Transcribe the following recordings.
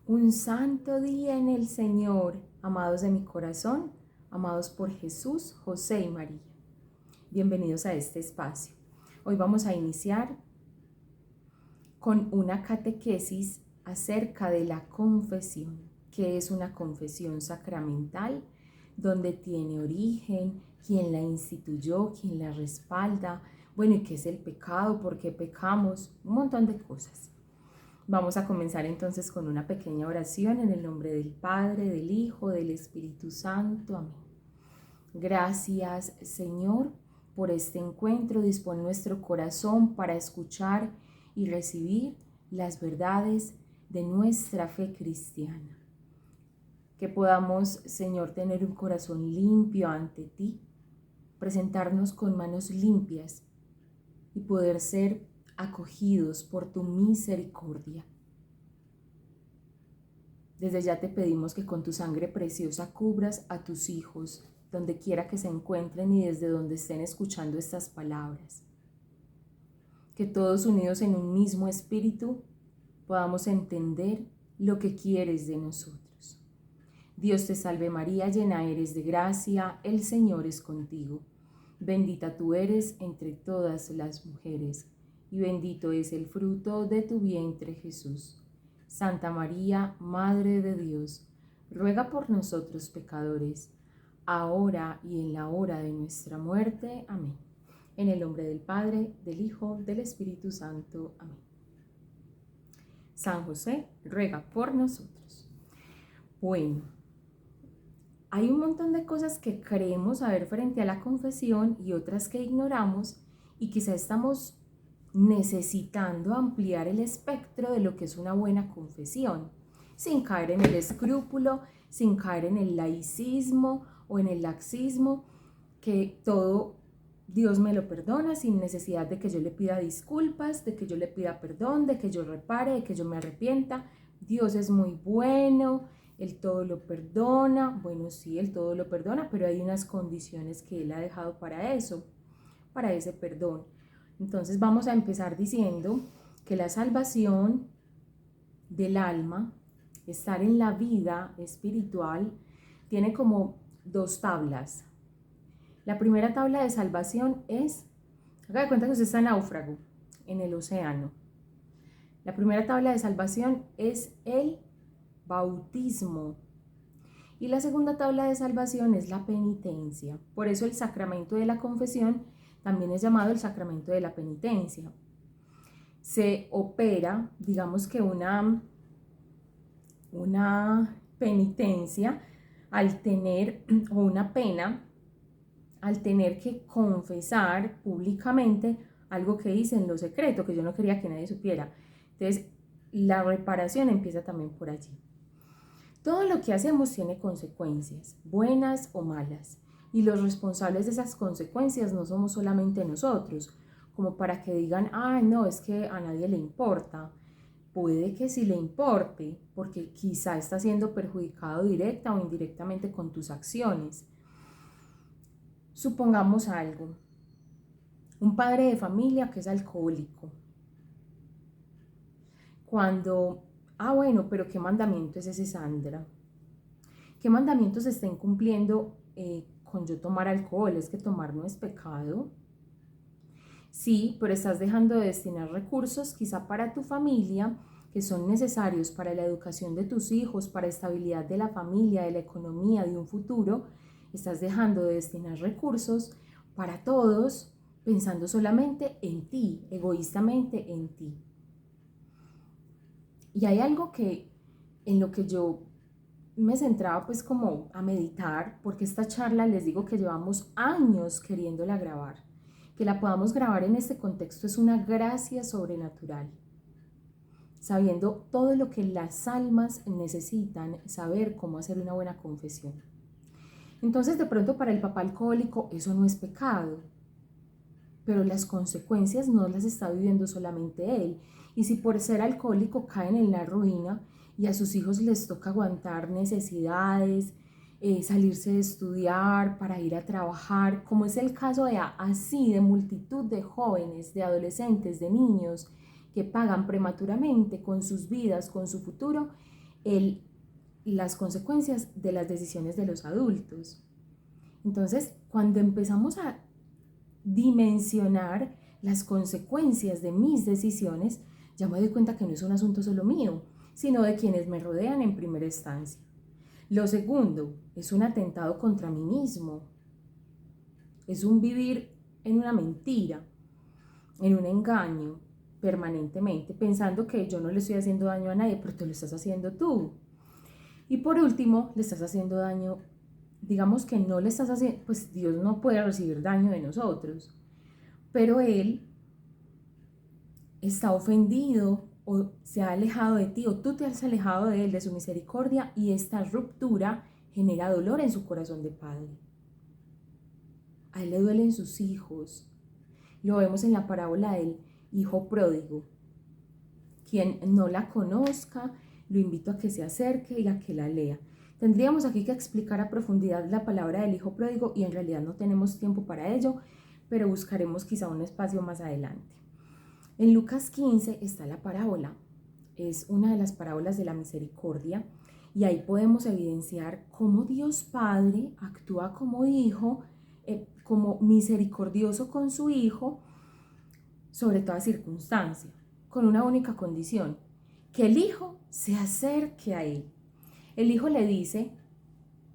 Un santo día en el Señor, amados de mi corazón, amados por Jesús, José y María. Bienvenidos a este espacio. Hoy vamos a iniciar con una catequesis acerca de la confesión, que es una confesión sacramental, donde tiene origen, quién la instituyó, quién la respalda, bueno, y qué es el pecado, por qué pecamos, un montón de cosas. Vamos a comenzar entonces con una pequeña oración en el nombre del Padre, del Hijo, del Espíritu Santo. Amén. Gracias, Señor, por este encuentro. Dispón nuestro corazón para escuchar y recibir las verdades de nuestra fe cristiana. Que podamos, Señor, tener un corazón limpio ante ti, presentarnos con manos limpias y poder ser acogidos por tu misericordia. Desde ya te pedimos que con tu sangre preciosa cubras a tus hijos, donde quiera que se encuentren y desde donde estén escuchando estas palabras. Que todos unidos en un mismo espíritu podamos entender lo que quieres de nosotros. Dios te salve María, llena eres de gracia, el Señor es contigo. Bendita tú eres entre todas las mujeres, y bendito es el fruto de tu vientre, Jesús. Santa María, Madre de Dios, ruega por nosotros pecadores, ahora y en la hora de nuestra muerte. Amén. En el nombre del Padre, del Hijo, del Espíritu Santo. Amén. San José, ruega por nosotros. Bueno, hay un montón de cosas que creemos saber frente a la confesión y otras que ignoramos, y quizá estamos necesitando ampliar el espectro de lo que es una buena confesión, sin caer en el escrúpulo, sin caer en el laicismo o en el laxismo, que todo Dios me lo perdona sin necesidad de que yo le pida disculpas, de que yo le pida perdón, de que yo repare, de que yo me arrepienta. Dios es muy bueno, Él todo lo perdona. Bueno, sí, Él todo lo perdona, pero hay unas condiciones que Él ha dejado para eso, para ese perdón. Entonces vamos a empezar diciendo que la salvación del alma, estar en la vida espiritual, tiene como dos tablas. La primera tabla de salvación es, haga de cuenta que usted está náufrago en el océano. La primera tabla de salvación es el bautismo. Y la segunda tabla de salvación es la penitencia. Por eso el sacramento de la confesión también es llamado el sacramento de la penitencia. Se opera, digamos que una penitencia al tener, o una pena, al tener que confesar públicamente algo que hice en lo secreto, que yo no quería que nadie supiera. Entonces, la reparación empieza también por allí. Todo lo que hacemos tiene consecuencias, buenas o malas, y los responsables de esas consecuencias no somos solamente nosotros, como para que digan, ay, no, es que a nadie le importa. Puede que sí le importe, porque quizá está siendo perjudicado directa o indirectamente con tus acciones. Supongamos algo, un padre de familia que es alcohólico. Bueno, pero ¿qué mandamiento es ese, Sandra? ¿Qué mandamientos se estén cumpliendo con yo tomar alcohol? ¿Es que tomar no es pecado? Sí, pero estás dejando de destinar recursos quizá para tu familia que son necesarios para la educación de tus hijos, para la estabilidad de la familia, de la economía, de un futuro. Estás dejando de destinar recursos para todos, pensando solamente en ti, egoístamente en ti. Y hay algo que en lo que yo me centraba pues como a meditar, porque esta charla les digo que llevamos años queriéndola grabar. Que la podamos grabar en este contexto es una gracia sobrenatural, sabiendo todo lo que las almas necesitan saber cómo hacer una buena confesión. Entonces de pronto para el papá alcohólico eso no es pecado, pero las consecuencias no las está viviendo solamente él. Y si por ser alcohólico caen en la ruina y a sus hijos les toca aguantar necesidades, salirse de estudiar para ir a trabajar, como es el caso de multitud de jóvenes, de adolescentes, de niños que pagan prematuramente con sus vidas, con su futuro, las consecuencias de las decisiones de los adultos. Entonces, cuando empezamos a dimensionar las consecuencias de mis decisiones, ya me doy cuenta que no es un asunto solo mío, sino de quienes me rodean en primera instancia. Lo segundo, es un atentado contra mí mismo. Es un vivir en una mentira, en un engaño permanentemente, pensando que yo no le estoy haciendo daño a nadie, pero te lo estás haciendo tú. Y por último, le estás haciendo daño, digamos que no le estás haciendo, pues Dios no puede recibir daño de nosotros, pero Él está ofendido o se ha alejado de ti, o tú te has alejado de Él, de su misericordia, y esta ruptura genera dolor en su corazón de padre. A Él le duelen sus hijos. Lo vemos en la parábola del hijo pródigo. Quien no la conozca, lo invito a que se acerque y a que la lea. Tendríamos aquí que explicar a profundidad la palabra del hijo pródigo y en realidad no tenemos tiempo para ello, pero buscaremos quizá un espacio más adelante. En Lucas 15 está la parábola. Es una de las parábolas de la misericordia y ahí podemos evidenciar cómo Dios Padre actúa como hijo, como misericordioso con su hijo sobre toda circunstancia, con una única condición, que el hijo se acerque a él. El hijo le dice: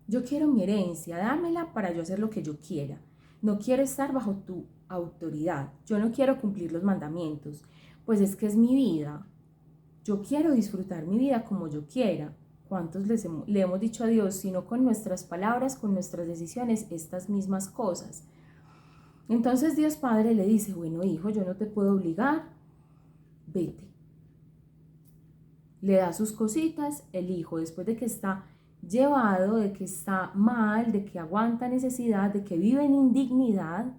yo quiero mi herencia, dámela para yo hacer lo que yo quiera. No quiero estar bajo tu autoridad. Yo no quiero cumplir los mandamientos, pues es que es mi vida. Yo quiero disfrutar mi vida como yo quiera. ¿Cuántos le hemos dicho a Dios, sino con nuestras palabras, con nuestras decisiones, estas mismas cosas? Entonces Dios Padre le dice: bueno, hijo, yo no te puedo obligar, vete. Le da sus cositas. El hijo, después de que está llevado, de que está mal, de que aguanta necesidad, de que vive en indignidad,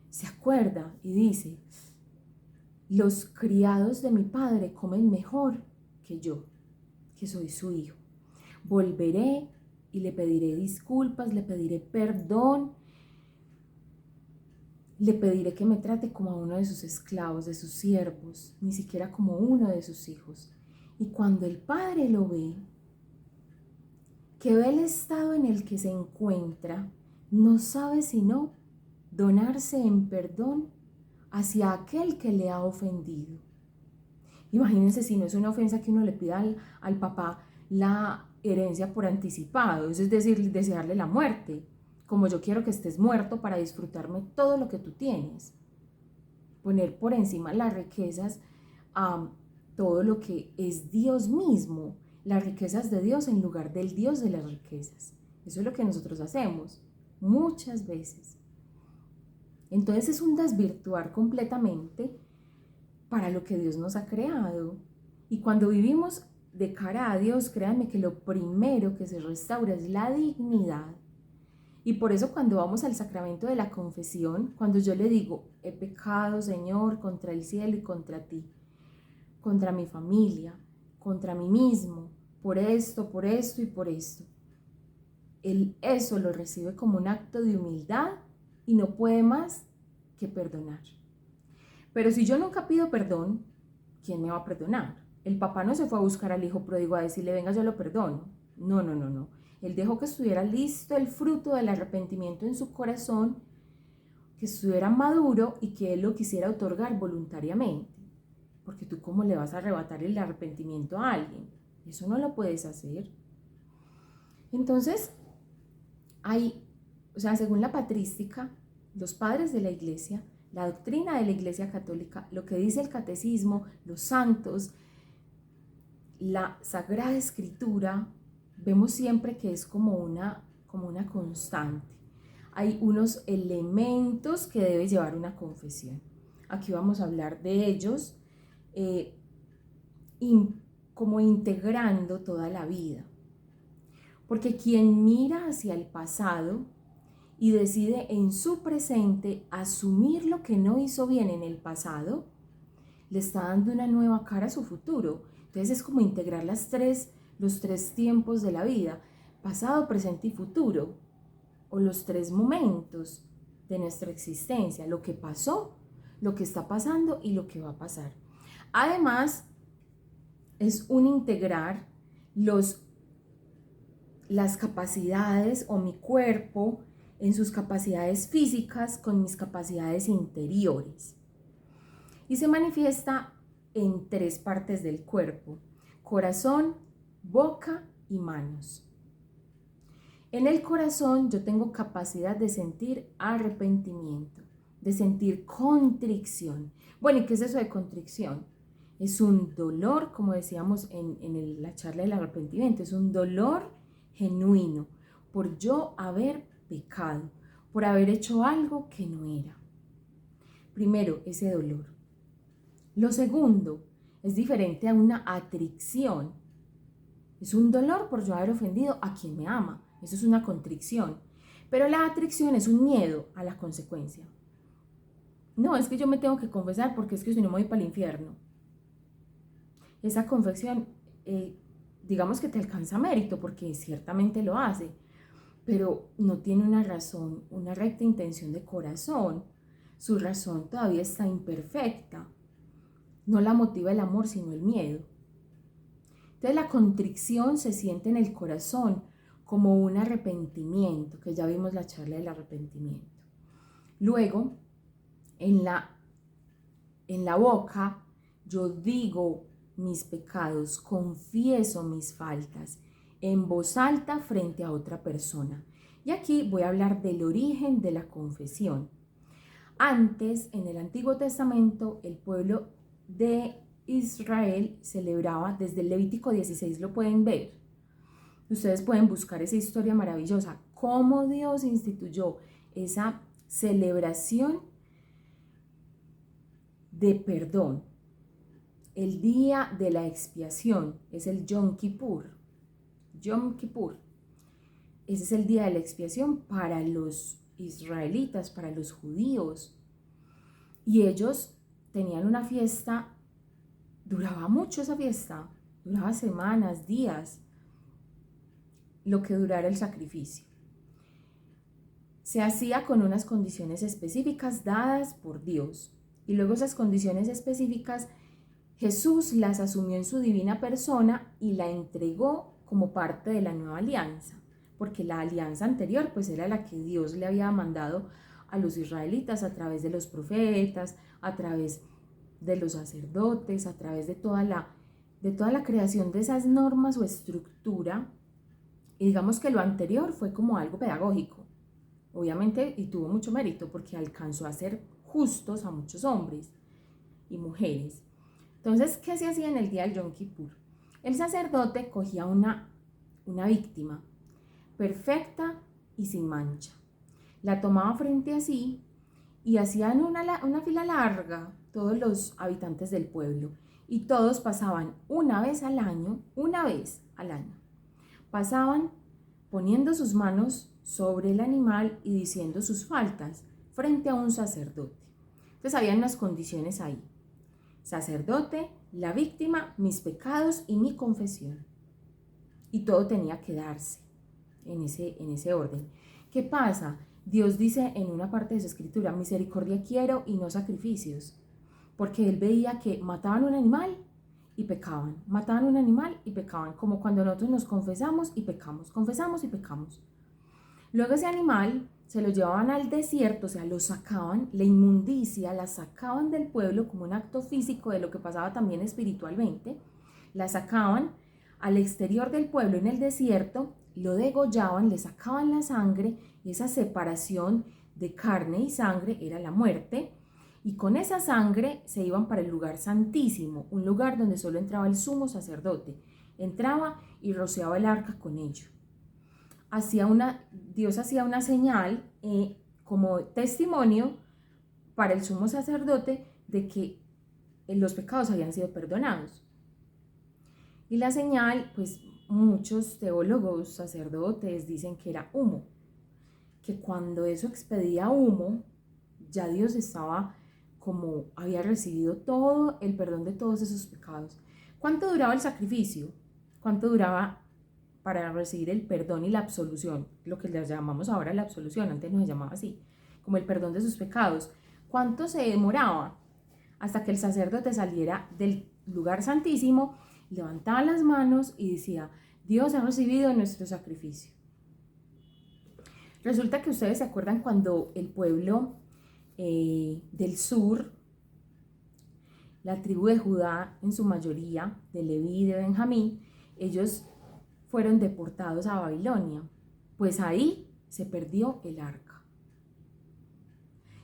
se acuerda y dice: los criados de mi padre comen mejor que yo, que soy su hijo. Volveré y le pediré disculpas, le pediré perdón, le pediré que me trate como a uno de sus esclavos, de sus siervos, ni siquiera como uno de sus hijos. Y cuando el padre lo ve, que ve el estado en el que se encuentra, no sabe sino donarse en perdón hacia aquel que le ha ofendido. Imagínense si no es una ofensa que uno le pida al papá la herencia por anticipado, es decir, desearle la muerte, como yo quiero que estés muerto para disfrutarme todo lo que tú tienes. Poner por encima las riquezas a todo lo que es Dios mismo, las riquezas de Dios en lugar del Dios de las riquezas. Eso es lo que nosotros hacemos muchas veces. Entonces es un desvirtuar completamente para lo que Dios nos ha creado. Y cuando vivimos de cara a Dios, créanme que lo primero que se restaura es la dignidad. Y por eso cuando vamos al sacramento de la confesión, cuando yo le digo: he pecado, Señor, contra el cielo y contra ti, contra mi familia, contra mí mismo, por esto y por esto, Él eso lo recibe como un acto de humildad y no puede más que perdonar. Pero si yo nunca pido perdón, ¿quién me va a perdonar? El papá no se fue a buscar al hijo pródigo a decirle: venga, yo lo perdono. No. Él dejó que estuviera listo el fruto del arrepentimiento en su corazón, que estuviera maduro y que Él lo quisiera otorgar voluntariamente. Porque tú, ¿cómo le vas a arrebatar el arrepentimiento a alguien? Eso no lo puedes hacer. Entonces, según la patrística, los padres de la iglesia, la doctrina de la Iglesia Católica, lo que dice el catecismo, los santos, la Sagrada Escritura, vemos siempre que es como una constante. Hay unos elementos que debe llevar una confesión. Aquí vamos a hablar de ellos, como integrando toda la vida. Porque quien mira hacia el pasado y decide en su presente asumir lo que no hizo bien en el pasado, le está dando una nueva cara a su futuro. Entonces es como integrar los tres tiempos de la vida: pasado, presente y futuro, o los tres momentos de nuestra existencia: lo que pasó, lo que está pasando y lo que va a pasar. Además, es un integrar las capacidades o mi cuerpo en sus capacidades físicas con mis capacidades interiores. Y se manifiesta en 3 partes del cuerpo: corazón, boca y manos. En el corazón yo tengo capacidad de sentir arrepentimiento, de sentir contrición. Bueno, ¿y qué es eso de contrición? Es un dolor, como decíamos en la charla del arrepentimiento, es un dolor genuino por yo haber pecado, por haber hecho algo que no era. Primero, ese dolor. Lo segundo es diferente a una atricción. Es un dolor por yo haber ofendido a quien me ama. Eso es una contrición. Pero la atricción es un miedo a la consecuencia. No, es que yo me tengo que confesar porque es que si no me voy para el infierno. Esa confesión, digamos que te alcanza mérito porque ciertamente lo hace, pero no tiene una razón, una recta intención de corazón. Su razón todavía está imperfecta. No la motiva el amor, sino el miedo. Entonces la contrición se siente en el corazón como un arrepentimiento, que ya vimos la charla del arrepentimiento. Luego, en la boca, yo digo mis pecados, confieso mis faltas en voz alta frente a otra persona. Y aquí voy a hablar del origen de la confesión. Antes, en el Antiguo Testamento, el pueblo de Israel celebraba, desde el Levítico 16 lo pueden ver. Ustedes pueden buscar esa historia maravillosa, cómo Dios instituyó esa celebración de perdón. El día de la expiación es el Yom Kippur. Yom Kippur. Ese es el día de la expiación para los israelitas, para los judíos. Y ellos tenían una fiesta, duraba mucho esa fiesta, duraba semanas, días, lo que durara el sacrificio. Se hacía con unas condiciones específicas dadas por Dios. Y luego esas condiciones específicas Jesús las asumió en su divina persona y la entregó como parte de la nueva alianza, porque la alianza anterior pues era la que Dios le había mandado a los israelitas a través de los profetas, a través de los sacerdotes, a través de toda la creación de esas normas o estructura. Y digamos que lo anterior fue como algo pedagógico, obviamente, y tuvo mucho mérito porque alcanzó a ser justos a muchos hombres y mujeres. Entonces, ¿qué se hacía en el día del Yom Kippur? El sacerdote cogía una víctima perfecta y sin mancha. La tomaba frente a sí y hacían una fila larga todos los habitantes del pueblo y todos pasaban una vez al año, pasaban poniendo sus manos sobre el animal y diciendo sus faltas frente a un sacerdote. Entonces había unas condiciones ahí: sacerdote, la víctima, mis pecados y mi confesión. Y todo tenía que darse en ese orden. ¿Qué pasa? Dios dice en una parte de su escritura: misericordia quiero y no sacrificios, porque él veía que mataban un animal y pecaban, mataban un animal y pecaban, como cuando nosotros nos confesamos y pecamos, confesamos y pecamos. Luego ese animal se lo llevaban al desierto, o sea, lo sacaban, la inmundicia la sacaban del pueblo como un acto físico de lo que pasaba también espiritualmente, la sacaban al exterior del pueblo en el desierto, lo degollaban, le sacaban la sangre, y esa separación de carne y sangre era la muerte, y con esa sangre se iban para el lugar santísimo, un lugar donde solo entraba el sumo sacerdote, entraba y rociaba el arca con ello. Dios hacía una señal como testimonio para el sumo sacerdote de que los pecados habían sido perdonados. Y la señal, pues muchos teólogos, sacerdotes dicen que era humo, que cuando eso expedía humo, ya Dios había recibido todo el perdón de todos esos pecados. ¿Cuánto duraba el sacrificio? ¿Cuánto duraba para recibir el perdón y la absolución? Lo que le llamamos ahora la absolución, antes no se llamaba así, como el perdón de sus pecados. ¿Cuánto se demoraba hasta que el sacerdote saliera del lugar santísimo levantaba las manos y decía: Dios ha recibido nuestro sacrificio. Resulta que ustedes se acuerdan cuando el pueblo del sur, la tribu de Judá en su mayoría, de Leví y de Benjamín, ellos fueron deportados a Babilonia. Pues ahí se perdió el arca.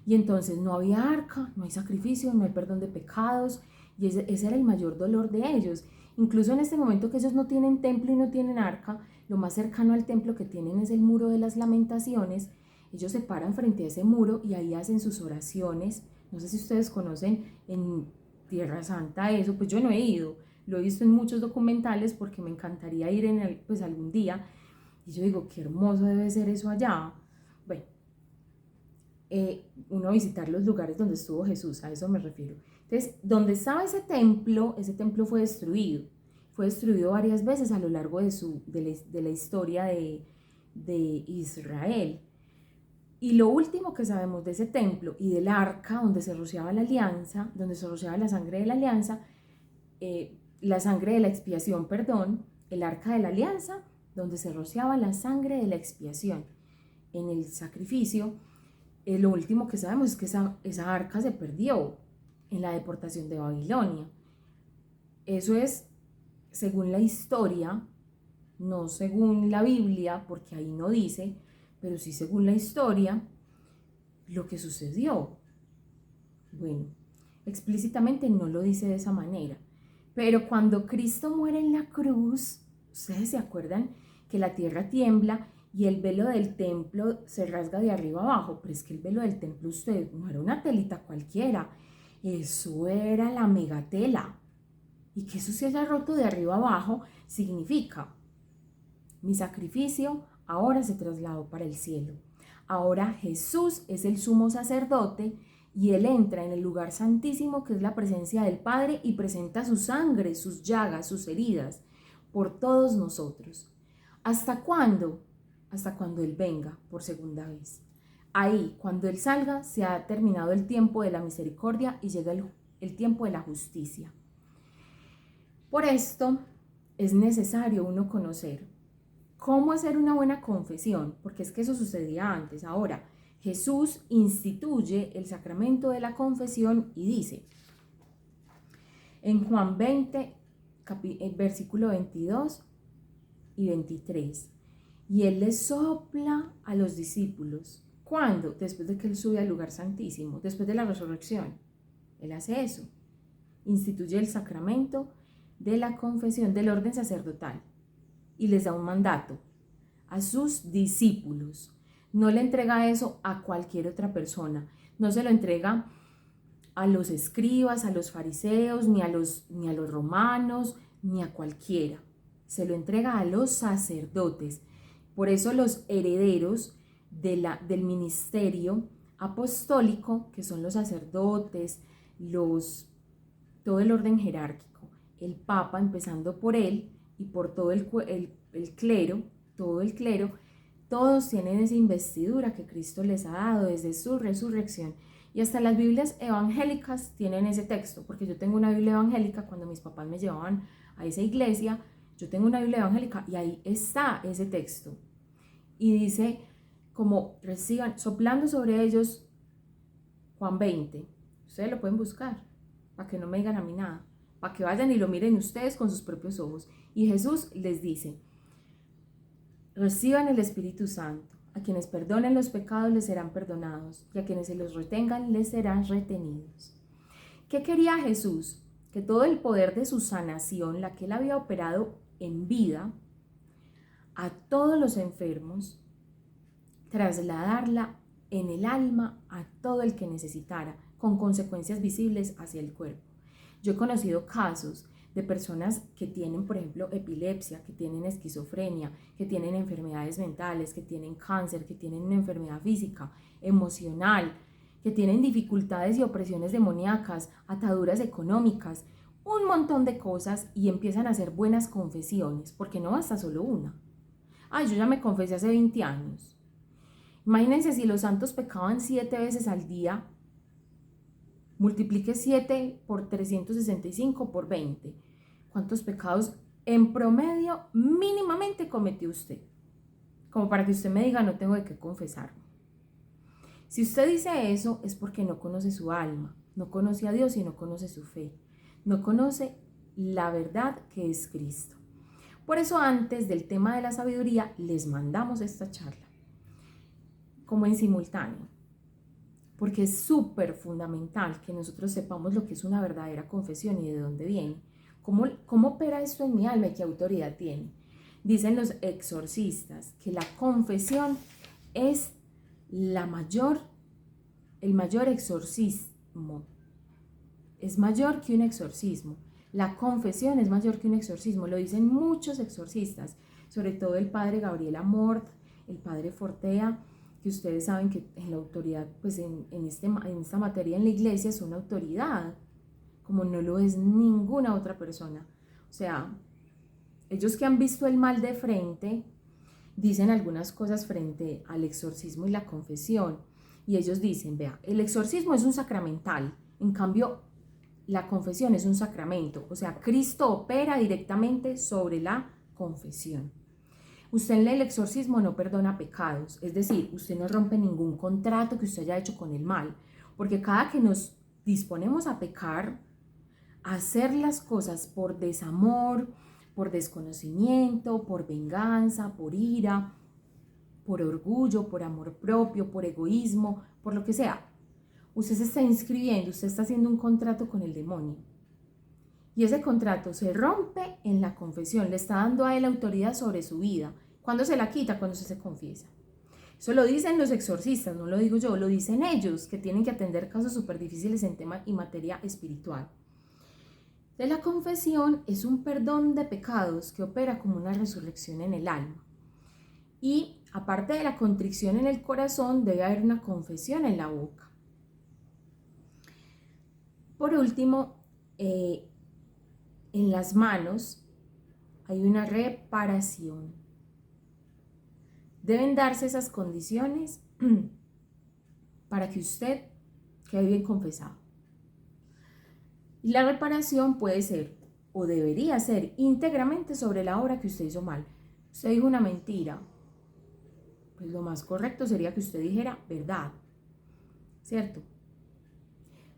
Y entonces no había arca, no hay sacrificio, no hay perdón de pecados, y ese era el mayor dolor de ellos. Incluso en este momento que ellos no tienen templo y no tienen arca, lo más cercano al templo que tienen es el muro de las lamentaciones. Ellos se paran frente a ese muro y ahí hacen sus oraciones. No sé si ustedes conocen en Tierra Santa eso, pues yo no he ido, lo he visto en muchos documentales porque me encantaría ir pues algún día, y yo digo, qué hermoso debe ser eso allá. Bueno, uno visitar los lugares donde estuvo Jesús, a eso me refiero. Entonces, donde estaba ese templo fue destruido varias veces a lo largo de la historia de Israel. Y lo último que sabemos de ese templo y del arca donde se rociaba la alianza, donde se rociaba la sangre de la alianza, la sangre de la expiación, perdón, el arca de la alianza, donde se rociaba la sangre de la expiación en el sacrificio. Lo último que sabemos es que esa arca se perdió en la deportación de Babilonia. Eso es según la historia, no según la Biblia, porque ahí no dice, pero sí según la historia, lo que sucedió. Bueno, explícitamente no lo dice de esa manera, pero cuando Cristo muere en la cruz, ustedes se acuerdan que la tierra tiembla y el velo del templo se rasga de arriba abajo, pero es que el velo del templo, usted, no era una telita cualquiera, eso era la megatela. Y que eso se haya roto de arriba abajo significa: mi sacrificio ahora se trasladó para el cielo. Ahora Jesús es el sumo sacerdote y Él entra en el lugar santísimo, que es la presencia del Padre, y presenta su sangre, sus llagas, sus heridas por todos nosotros. ¿Hasta cuándo? Hasta cuando Él venga por segunda vez. Ahí, cuando Él salga, se ha terminado el tiempo de la misericordia y llega el tiempo de la justicia. Por esto es necesario uno conocer cómo hacer una buena confesión, porque es que eso sucedía antes. Ahora, Jesús instituye el sacramento de la confesión y dice en Juan 20, versículo 22 y 23, y Él les sopla a los discípulos. ¿Cuándo? Después de que Él sube al lugar santísimo, después de la resurrección. Él hace eso, instituye el sacramento de la confesión del orden sacerdotal y les da un mandato a sus discípulos. No le entrega eso a cualquier otra persona, no se lo entrega a los escribas, a los fariseos, ni a los romanos, ni a cualquiera. Se lo entrega a los sacerdotes. Por eso los herederos del ministerio apostólico, que son los sacerdotes, todo el orden jerárquico, el Papa empezando por él y por todo el clero, todos tienen esa investidura que Cristo les ha dado desde su resurrección. Y hasta las Biblias evangélicas tienen ese texto, porque yo tengo una Biblia evangélica. Cuando mis papás me llevaban a esa iglesia, yo tengo una Biblia evangélica y ahí está ese texto. Y dice, como reciban, soplando sobre ellos, Juan 20. Ustedes lo pueden buscar, para que no me digan a mí nada, para que vayan y lo miren ustedes con sus propios ojos. Y Jesús les dice: reciban el Espíritu Santo. A quienes perdonen los pecados les serán perdonados, y a quienes se los retengan les serán retenidos. ¿Qué quería Jesús? Que todo el poder de su sanación, la que Él había operado en vida, a todos los enfermos, trasladarla en el alma a todo el que necesitara, con consecuencias visibles hacia el cuerpo. Yo he conocido casos de personas que tienen, por ejemplo, epilepsia, que tienen esquizofrenia, que tienen enfermedades mentales, que tienen cáncer, que tienen una enfermedad física, emocional, que tienen dificultades y opresiones demoníacas, ataduras económicas, un montón de cosas, y empiezan a hacer buenas confesiones, porque no basta solo una. Yo ya me confesé hace 20 años. Imagínense, si los santos pecaban 7 veces al día, multiplique 7 por 365 por 20. ¿Cuántos pecados en promedio mínimamente cometió usted? Como para que usted me diga, no tengo de qué confesarme. Si usted dice eso, es porque no conoce su alma, no conoce a Dios y no conoce su fe, no conoce la verdad que es Cristo. Por eso antes del tema de la sabiduría les mandamos esta charla, como en simultáneo, porque es súper fundamental que nosotros sepamos lo que es una verdadera confesión y de dónde viene. ¿Cómo opera esto en mi alma y qué autoridad tiene? Dicen los exorcistas que la confesión es el mayor exorcismo. Es mayor que un exorcismo. La confesión es mayor que un exorcismo. Lo dicen muchos exorcistas, sobre todo el padre Gabriel Amort, el padre Fortea, que ustedes saben que en la autoridad, pues en esta materia en la iglesia es una autoridad, como no lo es ninguna otra persona. O sea, ellos que han visto el mal de frente, dicen algunas cosas frente al exorcismo y la confesión. Y ellos dicen, vea, el exorcismo es un sacramental, en cambio la confesión es un sacramento. O sea, Cristo opera directamente sobre la confesión. Usted en el exorcismo no perdona pecados, es decir, usted no rompe ningún contrato que usted haya hecho con el mal, porque cada que nos disponemos a pecar, a hacer las cosas por desamor, por desconocimiento, por venganza, por ira, por orgullo, por amor propio, por egoísmo, por lo que sea, usted se está inscribiendo, usted está haciendo un contrato con el demonio. Y ese contrato se rompe en la confesión, le está dando a él autoridad sobre su vida. ¿Cuándo se la quita? Cuando usted se confiesa. Eso lo dicen los exorcistas, no lo digo yo, lo dicen ellos, que tienen que atender casos súper difíciles en tema y materia espiritual. De la confesión es un perdón de pecados que opera como una resurrección en el alma. Y aparte de la contrición en el corazón, debe haber una confesión en la boca. Por último, en las manos hay una reparación. Deben darse esas condiciones para que usted quede bien confesado. Y la reparación puede ser o debería ser íntegramente sobre la obra que usted hizo mal. Usted dijo una mentira, pues lo más correcto sería que usted dijera verdad, ¿cierto?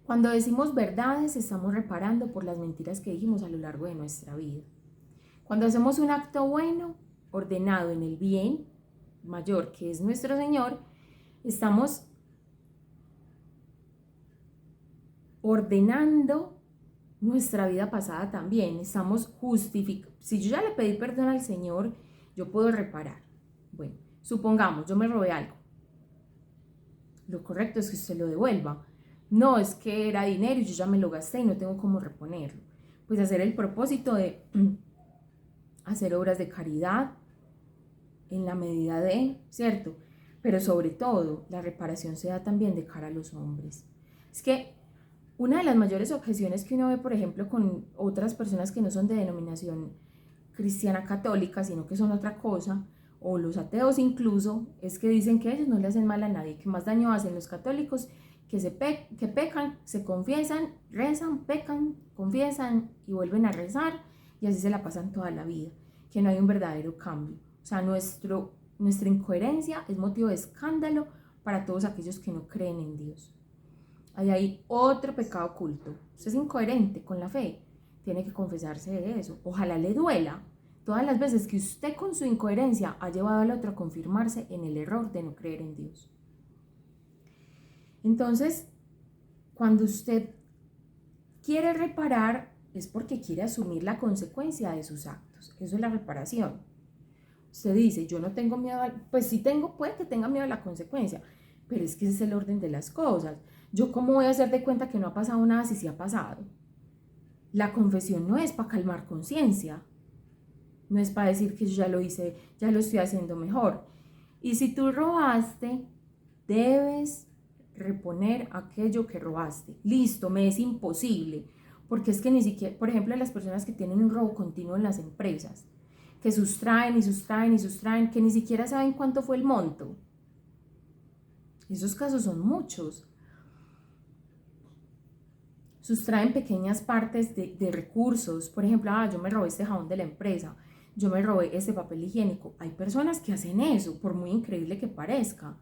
Cuando decimos verdades, estamos reparando por las mentiras que dijimos a lo largo de nuestra vida. Cuando hacemos un acto bueno, ordenado en el bien mayor, que es nuestro Señor, estamos ordenando nuestra vida pasada también. Estamos justificando. Si yo ya le pedí perdón al Señor, yo puedo reparar. Bueno, supongamos, yo me robé algo. Lo correcto es que usted lo devuelva. No es que era dinero y yo ya me lo gasté y no tengo cómo reponerlo. Pues hacer el propósito de hacer obras de caridad en la medida de, ¿cierto? Pero sobre todo, la reparación se da también de cara a los hombres. Es que una de las mayores objeciones que uno ve, por ejemplo, con otras personas que no son de denominación cristiana católica, sino que son otra cosa, o los ateos incluso, es que dicen que ellos no le hacen mal a nadie, que más daño hacen los católicos, que pecan, se confiesan, rezan, pecan, confiesan y vuelven a rezar, y así se la pasan toda la vida, que no hay un verdadero cambio. O sea, nuestra incoherencia es motivo de escándalo para todos aquellos que no creen en Dios. Ahí hay otro pecado oculto. Usted es incoherente con la fe, tiene que confesarse de eso. Ojalá le duela todas las veces que usted con su incoherencia ha llevado al otro a confirmarse en el error de no creer en Dios. Entonces, cuando usted quiere reparar, es porque quiere asumir la consecuencia de sus actos. Eso es la reparación. Usted dice, yo no tengo miedo, pues sí tengo, puede que tenga miedo a la consecuencia, pero es que ese es el orden de las cosas. Yo cómo voy a hacer de cuenta que no ha pasado nada si sí ha pasado. La confesión no es para calmar conciencia, no es para decir que yo ya lo hice, ya lo estoy haciendo mejor. Y si tú robaste, debes reponer aquello que robaste. Listo, me es imposible, porque es que ni siquiera, por ejemplo, las personas que tienen un robo continuo en las empresas, que sustraen y sustraen y sustraen, que ni siquiera saben cuánto fue el monto. Esos casos son muchos. sustraen pequeñas partes de recursos. Por ejemplo, yo me robé este jabón de la empresa, yo me robé este papel higiénico. Hay personas que hacen eso, por muy increíble que parezca.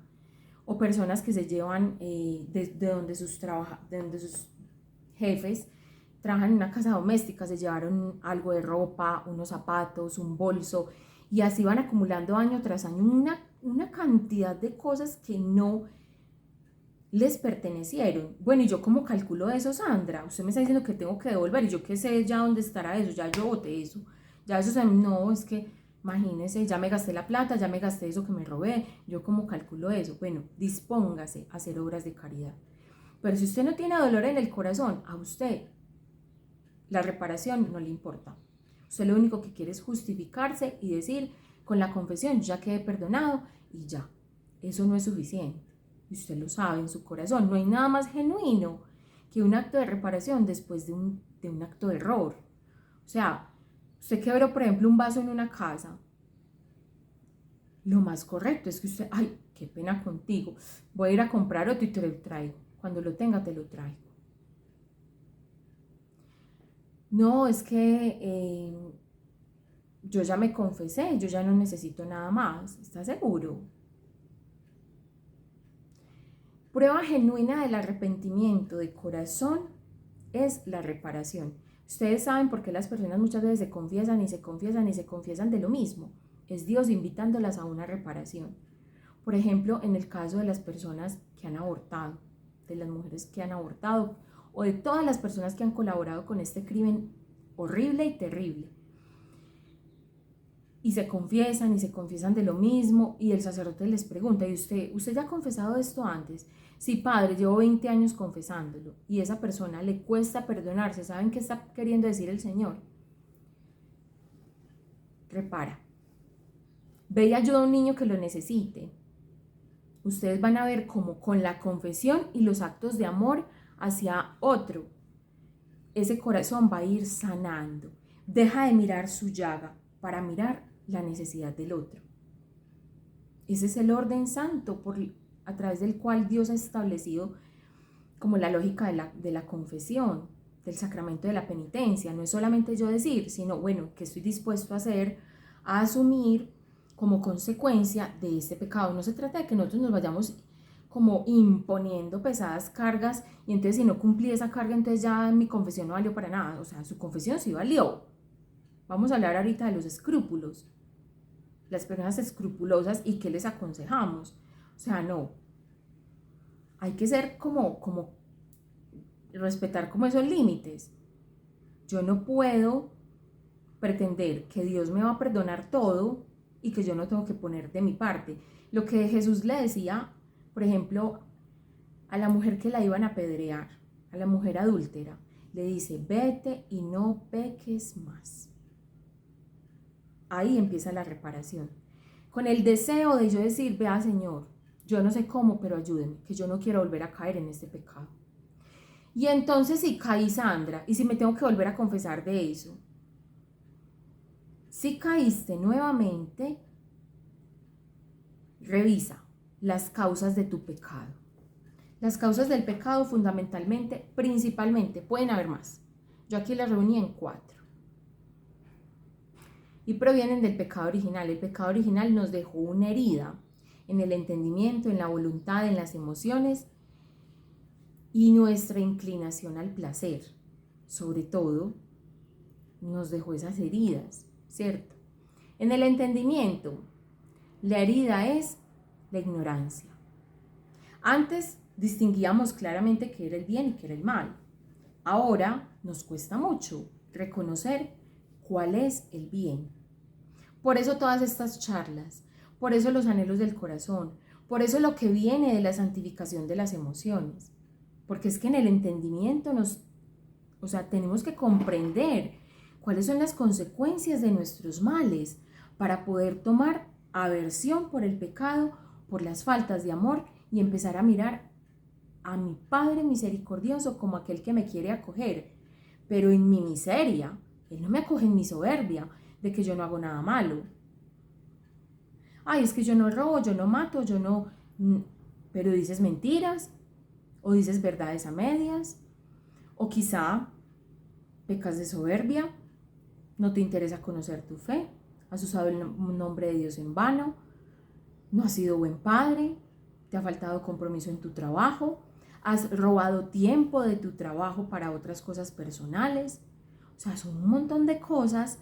O personas que se llevan de donde de donde sus jefes trabajan en una casa doméstica, se llevaron algo de ropa, unos zapatos, un bolso, y así van acumulando año tras año una cantidad de cosas que no les pertenecieron. Bueno, ¿y yo cómo calculo eso, Sandra? Usted me está diciendo que tengo que devolver, y yo qué sé ya dónde estará eso, ya yo boté eso, ya eso, no, es que imagínese, ya me gasté la plata, ya me gasté eso que me robé, yo cómo calculo eso. Bueno, dispóngase a hacer obras de caridad. Pero si usted no tiene dolor en el corazón, a usted la reparación no le importa. Usted lo único que quiere es justificarse y decir, con la confesión ya quedé perdonado y ya. Eso no es suficiente. Y usted lo sabe en su corazón. No hay nada más genuino que un acto de reparación después de un acto de error. O sea, usted quebró, por ejemplo, un vaso en una casa. Lo más correcto es que usted, ay, qué pena contigo, voy a ir a comprar otro y te lo traigo. Cuando lo tenga, te lo traigo. No, es que yo ya me confesé, yo ya no necesito nada más. ¿Estás seguro? Prueba genuina del arrepentimiento de corazón es la reparación. Ustedes saben por qué las personas muchas veces se confiesan y se confiesan y se confiesan de lo mismo. Es Dios invitándolas a una reparación. Por ejemplo, en el caso de las personas que han abortado, de las mujeres que han abortado, o de todas las personas que han colaborado con este crimen horrible y terrible. Y se confiesan de lo mismo, y el sacerdote les pregunta, ¿y usted ya ha confesado esto antes? Sí, padre, llevo 20 años confesándolo. Y a esa persona le cuesta perdonarse. ¿Saben qué está queriendo decir el Señor? Repara. Ve y ayuda a un niño que lo necesite. Ustedes van a ver cómo con la confesión y los actos de amor hacia otro, ese corazón va a ir sanando. Deja de mirar su llaga para mirar la necesidad del otro. Ese es el orden santo a través del cual Dios ha establecido como la lógica de la confesión, del sacramento de la penitencia. No es solamente yo decir, sino, bueno, ¿qué estoy dispuesto a hacer, a asumir como consecuencia de este pecado? No se trata de que nosotros nos vayamos como imponiendo pesadas cargas y entonces si no cumplí esa carga, entonces ya mi confesión no valió para nada. O sea, su confesión sí valió. Vamos a hablar ahorita de los escrúpulos, las personas escrupulosas y qué les aconsejamos. O sea, no, hay que ser como respetar como esos límites. Yo no puedo pretender que Dios me va a perdonar todo y que yo no tengo que poner de mi parte. Lo que Jesús le decía, por ejemplo, a la mujer que la iban a apedrear, a la mujer adúltera, le dice, vete y no peques más. Ahí empieza la reparación. Con el deseo de yo decir, vea Señor, yo no sé cómo, pero ayúdeme, que yo no quiero volver a caer en este pecado. Y entonces si caí, Sandra, y si me tengo que volver a confesar de eso, si caíste nuevamente, revisa las causas de tu pecado. Las causas del pecado fundamentalmente, principalmente, pueden haber más. Yo aquí las reuní en 4. Y provienen del pecado original. El pecado original nos dejó una herida en el entendimiento, en la voluntad, en las emociones y nuestra inclinación al placer. Sobre todo, nos dejó esas heridas, ¿cierto? En el entendimiento, la herida es la ignorancia. Antes distinguíamos claramente qué era el bien y qué era el mal. Ahora nos cuesta mucho reconocer cuál es el bien. Por eso todas estas charlas, por eso los anhelos del corazón, por eso lo que viene de la santificación de las emociones. Porque es que en el entendimiento tenemos que comprender cuáles son las consecuencias de nuestros males para poder tomar aversión por el pecado, por las faltas de amor y empezar a mirar a mi Padre misericordioso como aquel que me quiere acoger, pero en mi miseria. Él no me acoge en mi soberbia de que yo no hago nada malo. Ay, es que yo no robo, yo no mato, yo no... Pero dices mentiras, o dices verdades a medias, O quizá pecas de soberbia, no te interesa conocer tu fe, has usado el nombre de Dios en vano, no has sido buen padre, te ha faltado compromiso en tu trabajo, has robado tiempo de tu trabajo para otras cosas personales. O sea, son un montón de cosas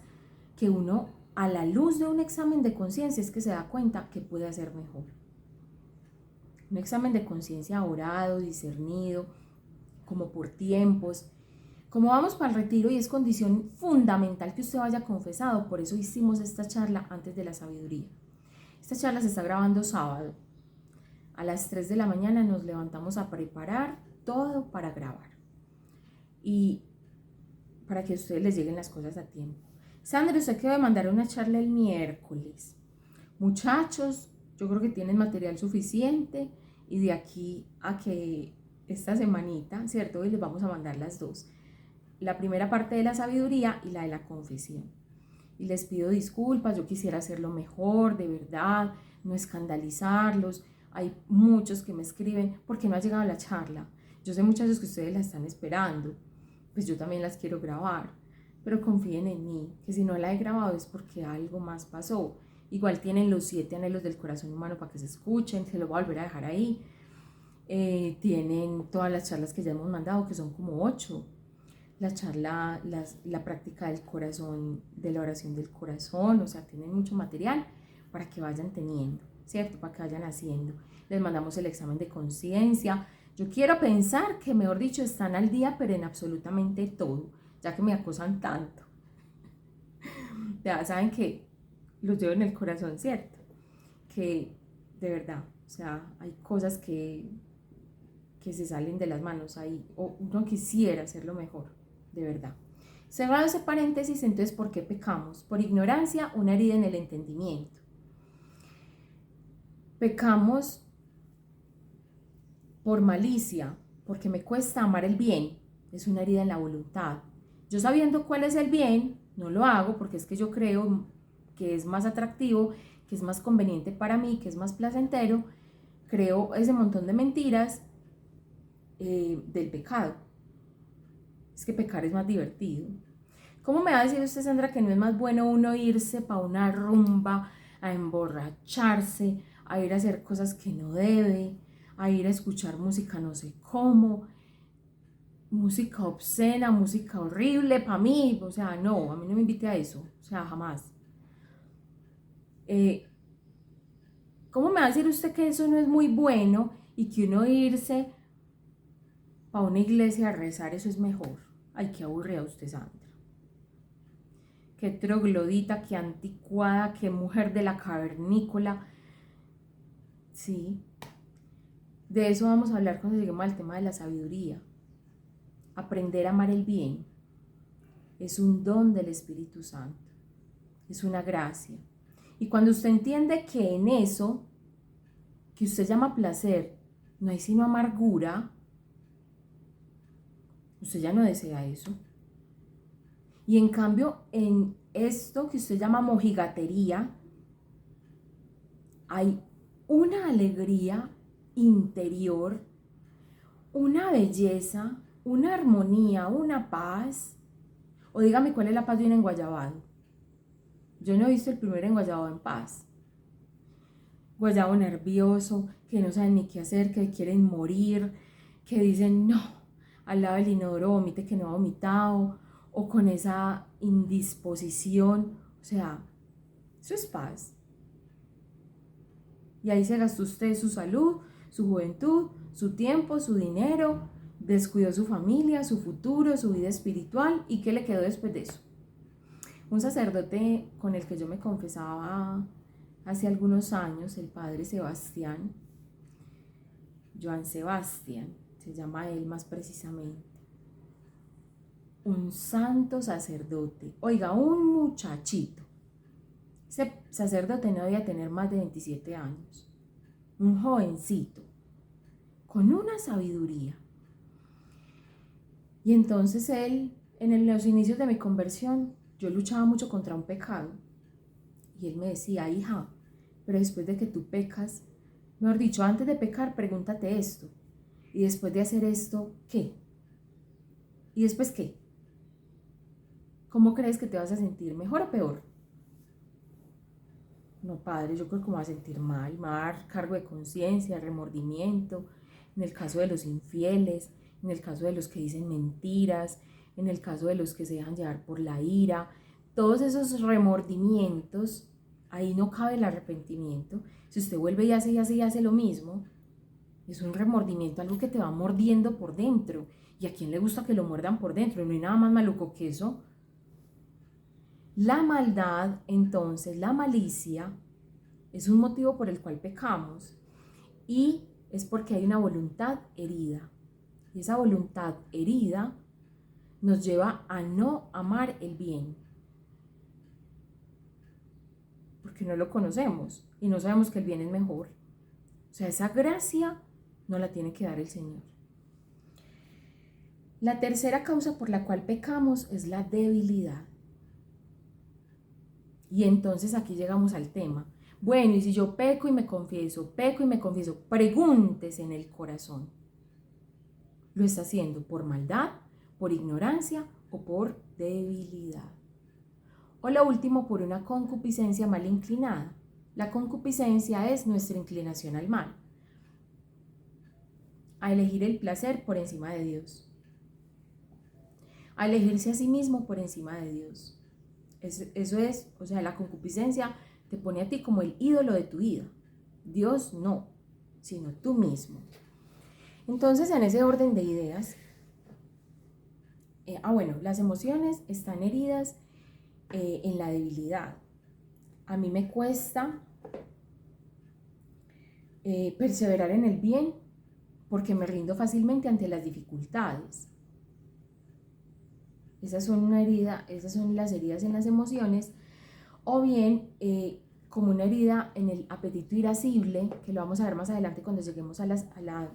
que uno, a la luz de un examen de conciencia, es que se da cuenta que puede hacer mejor. Un examen de conciencia orado, discernido, como por tiempos. Como vamos para el retiro y es condición fundamental que usted vaya confesado, por eso hicimos esta charla antes de la sabiduría. Esta charla se está grabando sábado. A las 3 de la mañana nos levantamos a preparar todo para grabar. Y para que a ustedes les lleguen las cosas a tiempo. Sandra, usted que va a mandar una charla el miércoles. Muchachos, yo creo que tienen material suficiente y de aquí a que esta semanita, ¿cierto? Hoy les vamos a mandar las dos. La primera parte de la sabiduría y la de la confesión. Y les pido disculpas, yo quisiera hacerlo mejor, de verdad, no escandalizarlos. Hay muchos que me escriben, ¿por qué no ha llegado la charla? Yo sé, muchachos, que ustedes la están esperando, pues yo también las quiero grabar, pero confíen en mí, que si no la he grabado es porque algo más pasó. Igual tienen los 7 anhelos del corazón humano para que se escuchen, se lo voy a volver a dejar ahí. Tienen todas las charlas que ya hemos mandado, que son como 8. La charla, la práctica del corazón, de la oración del corazón, o sea, tienen mucho material para que vayan teniendo, ¿cierto? Para que vayan haciendo. Les mandamos el examen de conciencia. Yo quiero pensar que, mejor dicho, están al día, pero en absolutamente todo, ya que me acosan tanto. Ya saben que los llevo en el corazón, ¿cierto? Que de verdad, o sea, hay cosas que se salen de las manos ahí, o uno quisiera hacerlo mejor, de verdad. Cerrado ese paréntesis, entonces, ¿por qué pecamos? Por ignorancia, una herida en el entendimiento. Pecamos por malicia, porque me cuesta amar el bien, es una herida en la voluntad. Yo sabiendo cuál es el bien, no lo hago porque es que yo creo que es más atractivo, que es más conveniente para mí, que es más placentero, creo ese montón de mentiras del pecado. Es que pecar es más divertido. ¿Cómo me va a decir usted, Sandra, que no es más bueno uno irse para una rumba, a emborracharse, a ir a hacer cosas que no debe, a ir a escuchar música no sé cómo, música obscena, música horrible para mí? O sea, no, a mí no me invite a eso, o sea, jamás. ¿Cómo me va a decir usted que eso no es muy bueno y que uno irse para una iglesia a rezar, eso es mejor? Ay, qué aburrida usted, Sandra. Qué troglodita, qué anticuada, qué mujer de la cavernícola. Sí, de eso vamos a hablar cuando lleguemos al tema de la sabiduría. Aprender a amar el bien es un don del Espíritu Santo, es una gracia. Y cuando usted entiende que en eso, que usted llama placer, no hay sino amargura, usted ya no desea eso. Y en cambio, en esto que usted llama mojigatería, hay una alegría interior, una belleza, una armonía, una paz. O dígame cuál es la paz de un enguayabado. Yo no he visto el primer enguayabado en paz. Guayabo nervioso, que no saben ni qué hacer, que quieren morir, que dicen no, al lado del inodoro vomite que no ha vomitado, o con esa indisposición. O sea, eso es paz. Y ahí se gastó usted su salud, su juventud, su tiempo, su dinero, descuidó su familia, su futuro, su vida espiritual. ¿Y qué le quedó después de eso? Un sacerdote con el que yo me confesaba hace algunos años, el padre Sebastián, Joan Sebastián, se llama él más precisamente, un santo sacerdote, oiga, un muchachito. Ese sacerdote no debía tener más de 27 años, un jovencito, con una sabiduría. Y entonces él, en los inicios de mi conversión, yo luchaba mucho contra un pecado. Y él me decía, hija, pero después de que tú pecas, mejor dicho, antes de pecar, pregúntate esto. Y después de hacer esto, ¿qué? ¿Y después qué? ¿Cómo crees que te vas a sentir? ¿Mejor o peor? No, padre, yo creo que me voy a sentir mal, me va a dar cargo de conciencia, remordimiento, en el caso de los infieles, en el caso de los que dicen mentiras, en el caso de los que se dejan llevar por la ira, todos esos remordimientos, ahí no cabe el arrepentimiento. Si usted vuelve y hace lo mismo, es un remordimiento, algo que te va mordiendo por dentro. ¿Y a quién le gusta que lo muerdan por dentro? No hay nada más maluco que eso. La maldad, entonces, la malicia, es un motivo por el cual pecamos y es porque hay una voluntad herida. Y esa voluntad herida nos lleva a no amar el bien, porque no lo conocemos y no sabemos que el bien es mejor. O sea, esa gracia no la tiene que dar el Señor. La tercera causa por la cual pecamos es la debilidad. Y entonces aquí llegamos al tema. Bueno, y si yo peco y me confieso, pregúntese en el corazón. ¿Lo está haciendo por maldad, por ignorancia o por debilidad? O lo último, por una concupiscencia mal inclinada. La concupiscencia es nuestra inclinación al mal, a elegir el placer por encima de Dios, a elegirse a sí mismo por encima de Dios. Eso es, o sea, la concupiscencia te pone a ti como el ídolo de tu vida. Dios no, sino tú mismo. Entonces, en ese orden de ideas, las emociones están heridas en la debilidad. A mí me cuesta perseverar en el bien porque me rindo fácilmente ante las dificultades. Esas son las heridas en las emociones, o bien como una herida en el apetito irascible, que lo vamos a ver más adelante cuando lleguemos a la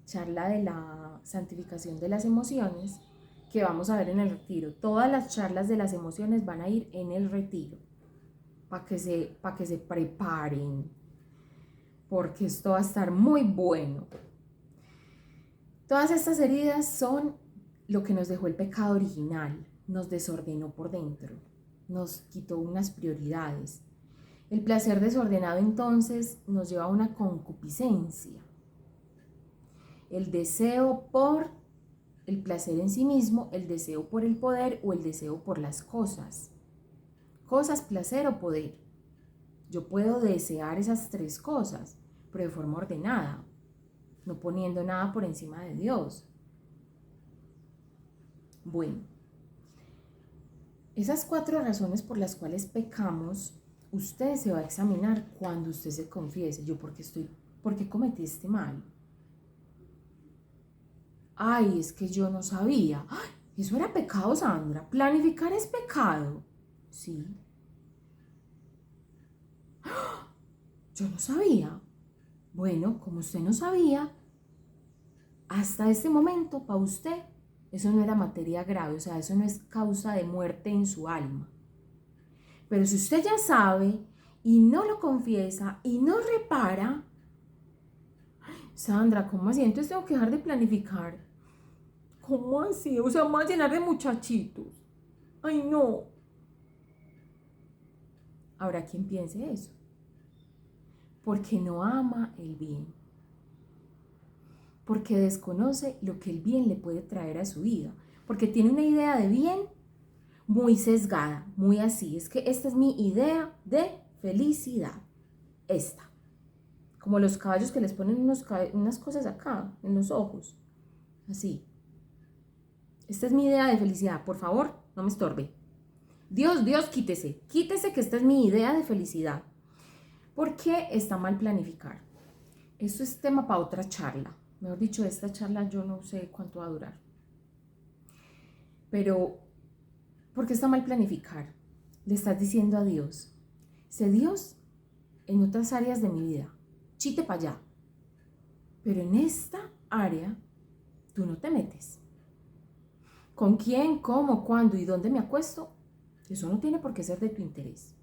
charla de la santificación de las emociones, que vamos a ver en el retiro. Todas las charlas de las emociones van a ir en el retiro, para que se preparen, porque esto va a estar muy bueno. Todas estas heridas son lo que nos dejó el pecado original, nos desordenó por dentro, nos quitó unas prioridades. El placer desordenado entonces nos lleva a una concupiscencia, el deseo por el placer en sí mismo, el deseo por el poder o el deseo por las cosas. Cosas, placer o poder. Yo puedo desear esas tres cosas, pero de forma ordenada, no poniendo nada por encima de Dios. Bueno, esas 4 razones por las cuales pecamos, usted se va a examinar cuando usted se confiese. ¿Por qué cometí este mal? Ay, es que yo no sabía. ¡Ay! Eso era pecado, Sandra. Planificar es pecado. Sí. ¡Ah! Yo no sabía. Bueno, como usted no sabía, hasta este momento, para usted, eso no era materia grave, o sea, eso no es causa de muerte en su alma. Pero si usted ya sabe y no lo confiesa y no repara, Sandra, ¿cómo así? Entonces tengo que dejar de planificar. ¿Cómo así? O sea, vamos a llenar de muchachitos. Ay, no. Habrá quien piense eso. Porque no ama el bien. Porque desconoce lo que el bien le puede traer a su vida. Porque tiene una idea de bien muy sesgada, muy así. Es que esta es mi idea de felicidad. Esta. Como los caballos que les ponen unas cosas acá, en los ojos. Así. Esta es mi idea de felicidad. Por favor, no me estorbe. Dios, quítese. Quítese que esta es mi idea de felicidad. ¿Por qué está mal planificar? Esto es tema para otra charla. Mejor dicho, esta charla yo no sé cuánto va a durar. Pero, ¿por qué está mal planificar? Le estás diciendo a Dios, sé Dios en otras áreas de mi vida, chite para allá. Pero en esta área, tú no te metes. ¿Con quién, cómo, cuándo y dónde me acuesto? Eso no tiene por qué ser de tu interés.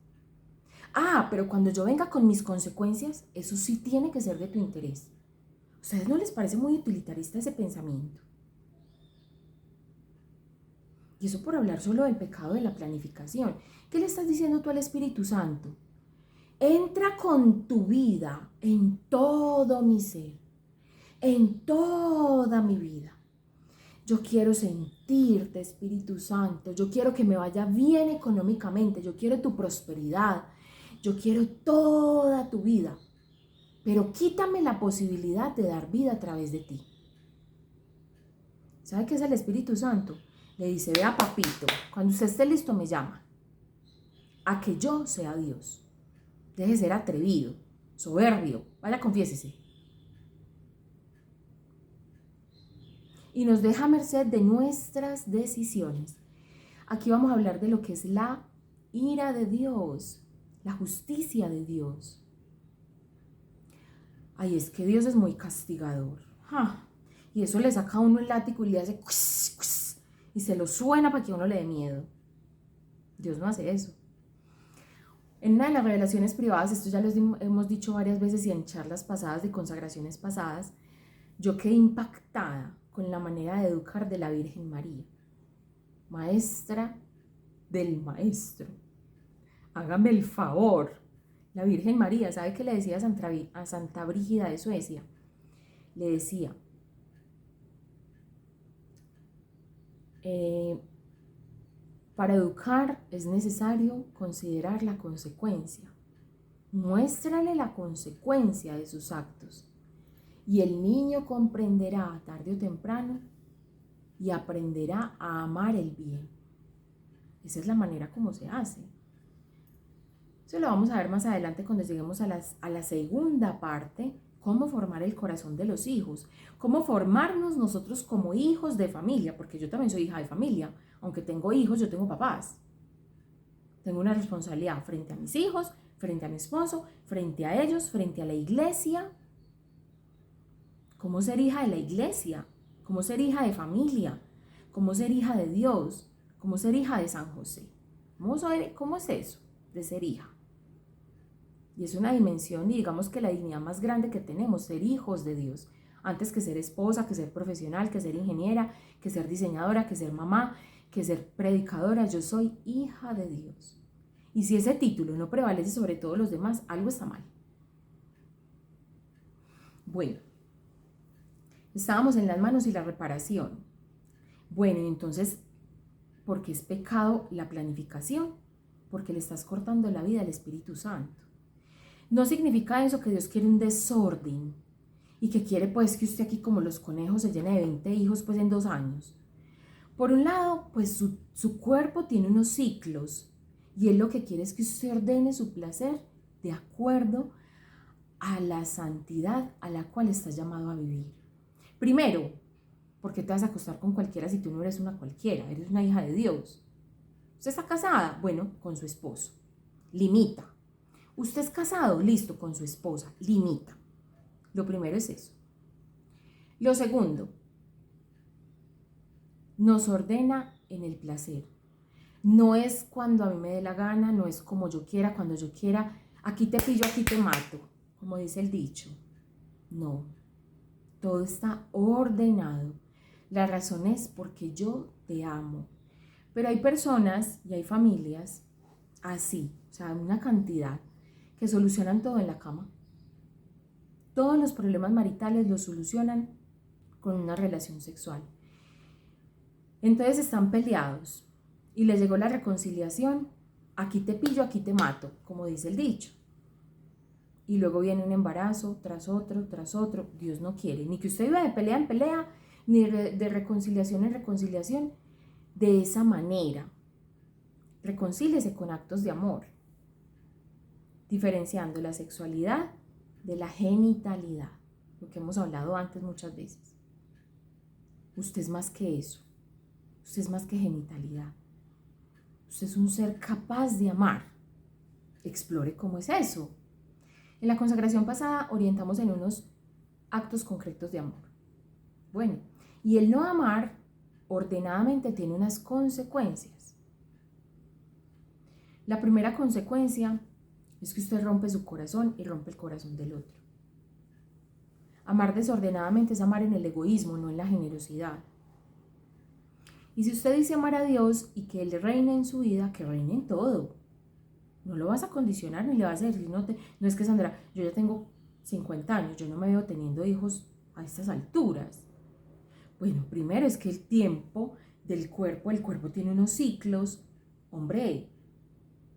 Ah, pero cuando yo venga con mis consecuencias, eso sí tiene que ser de tu interés. ¿A ustedes no les parece muy utilitarista ese pensamiento? Y eso por hablar solo del pecado de la planificación. ¿Qué le estás diciendo tú al Espíritu Santo? Entra con tu vida en todo mi ser, en toda mi vida. Yo quiero sentirte, Espíritu Santo. Yo quiero que me vaya bien económicamente. Yo quiero tu prosperidad. Yo quiero toda tu vida. Pero quítame la posibilidad de dar vida a través de ti. ¿Sabe qué es el Espíritu Santo? Le dice, vea papito, cuando usted esté listo me llama. A que yo sea Dios. Deje de ser atrevido, soberbio. Vaya, confiésese. Y nos deja merced de nuestras decisiones. Aquí vamos a hablar de lo que es la ira de Dios, la justicia de Dios. Ay, es que Dios es muy castigador. Y eso le saca a uno el látigo y le hace y se lo suena para que a uno le dé miedo. Dios no hace eso. En una de las revelaciones privadas, esto ya lo hemos dicho varias veces y en charlas pasadas de consagraciones pasadas, yo quedé impactada con la manera de educar de la Virgen María, maestra del maestro. Hágame el favor. La Virgen María, ¿sabe qué le decía a Santa Brígida de Suecia? Le decía, para educar es necesario considerar la consecuencia. Muéstrale la consecuencia de sus actos y el niño comprenderá tarde o temprano y aprenderá a amar el bien. Esa es la manera como se hace. Eso lo vamos a ver más adelante cuando lleguemos a la segunda parte, cómo formar el corazón de los hijos, cómo formarnos nosotros como hijos de familia, porque yo también soy hija de familia, aunque tengo hijos, yo tengo papás. Tengo una responsabilidad frente a mis hijos, frente a mi esposo, frente a ellos, frente a la iglesia. ¿Cómo ser hija de la iglesia? ¿Cómo ser hija de familia? ¿Cómo ser hija de Dios? ¿Cómo ser hija de San José? ¿Cómo es eso de ser hija? Y es una dimensión y digamos que la dignidad más grande que tenemos, ser hijos de Dios. Antes que ser esposa, que ser profesional, que ser ingeniera, que ser diseñadora, que ser mamá, que ser predicadora, yo soy hija de Dios. Y si ese título no prevalece sobre todos los demás, algo está mal. Bueno, estábamos en las manos y la reparación. Bueno, entonces, ¿por qué es pecado la planificación? Porque le estás cortando la vida al Espíritu Santo. No significa eso que Dios quiere un desorden y que quiere pues que usted aquí como los conejos se llene de 20 hijos pues en 2 años. Por un lado, pues su cuerpo tiene unos ciclos y Él lo que quiere es que usted ordene su placer de acuerdo a la santidad a la cual está llamado a vivir. Primero, ¿por qué te vas a acostar con cualquiera si tú no eres una cualquiera? Eres una hija de Dios. ¿Usted está casada? Bueno, con su esposo. Limita. ¿Usted es casado? Listo, con su esposa. Limita. Lo primero es eso. Lo segundo, nos ordena en el placer. No es cuando a mí me dé la gana, no es como yo quiera, cuando yo quiera. Aquí te pillo, aquí te mato, como dice el dicho. No, todo está ordenado. La razón es porque yo te amo. Pero hay personas y hay familias así, o sea, una cantidad que solucionan todo en la cama. Todos los problemas maritales los solucionan con una relación sexual. Entonces están peleados y les llegó la reconciliación. Aquí te pillo, aquí te mato, como dice el dicho. Y luego viene un embarazo tras otro, tras otro. Dios no quiere ni que usted viva de pelea en pelea, ni de reconciliación en reconciliación. De esa manera, reconcíliese con actos de amor, diferenciando la sexualidad de la genitalidad, lo que hemos hablado antes muchas veces. Usted es más que eso, usted es más que genitalidad, usted es un ser capaz de amar. Explore cómo es eso. En la consagración pasada orientamos en unos actos concretos de amor. Bueno, y el no amar ordenadamente tiene unas consecuencias. La primera consecuencia es que usted rompe su corazón y rompe el corazón del otro. Amar desordenadamente es amar en el egoísmo, no en la generosidad. Y si usted dice amar a Dios y que Él reine en su vida, que reine en todo. No lo vas a condicionar ni le vas a decir, no es que Sandra, yo ya tengo 50 años, yo no me veo teniendo hijos a estas alturas. Bueno, primero es que el tiempo del cuerpo, el cuerpo tiene unos ciclos. Hombre,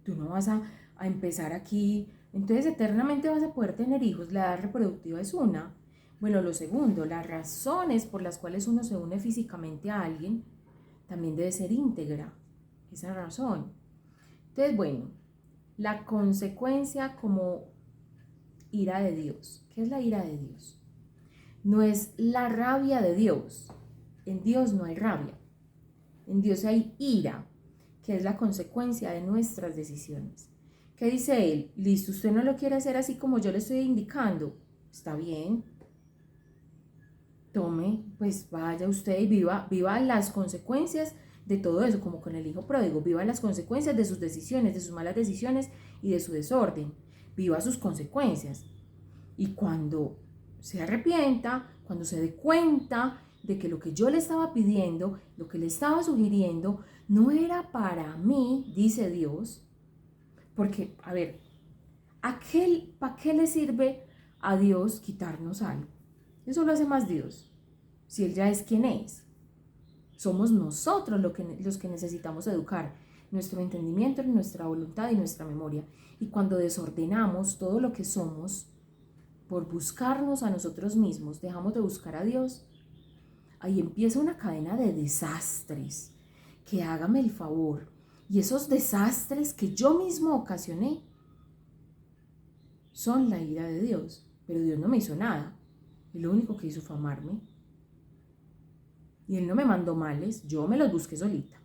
tú no vas a empezar aquí, entonces eternamente vas a poder tener hijos. La edad reproductiva es una. Bueno, lo segundo, las razones por las cuales uno se une físicamente a alguien también debe ser íntegra, esa razón. Entonces, bueno, la consecuencia como ira de Dios. ¿Qué es la ira de Dios? No es la rabia de Dios. En Dios no hay rabia. En Dios hay ira, que es la consecuencia de nuestras decisiones. ¿Qué dice Él? Listo, usted no lo quiere hacer así como yo le estoy indicando. Está bien. Tome, pues vaya usted y viva las consecuencias de todo eso, como con el hijo pródigo. Viva las consecuencias de sus decisiones, de sus malas decisiones y de su desorden. Viva sus consecuencias. Y cuando se arrepienta, cuando se dé cuenta de que lo que yo le estaba pidiendo, lo que le estaba sugiriendo, no era para mí, dice Dios, porque, a ver, ¿para qué le sirve a Dios quitarnos algo? Eso lo hace más Dios, si Él ya es quien es. Somos nosotros los que necesitamos educar nuestro entendimiento, nuestra voluntad y nuestra memoria. Y cuando desordenamos todo lo que somos, por buscarnos a nosotros mismos, dejamos de buscar a Dios, ahí empieza una cadena de desastres, que hágame el favor. Y esos desastres que yo mismo ocasioné son la ira de Dios. Pero Dios no me hizo nada. Él lo único que hizo fue amarme. Y Él no me mandó males, yo me los busqué solita.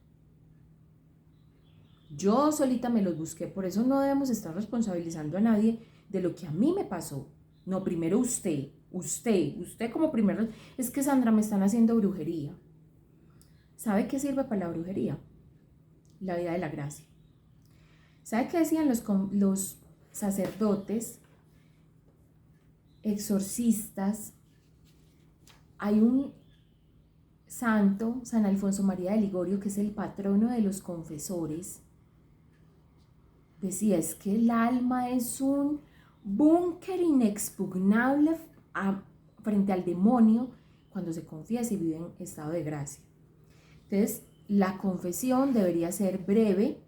Yo solita me los busqué, por eso no debemos estar responsabilizando a nadie de lo que a mí me pasó. No, primero usted como primero. Es que Sandra, me están haciendo brujería. ¿Sabe qué sirve para la brujería? La vida de la gracia. ¿Sabe qué decían los sacerdotes, exorcistas? Hay un santo, San Alfonso María de Ligorio, que es el patrono de los confesores. Decía, es que el alma es un búnker inexpugnable frente al demonio cuando se confiesa y vive en estado de gracia. Entonces, la confesión debería ser breve,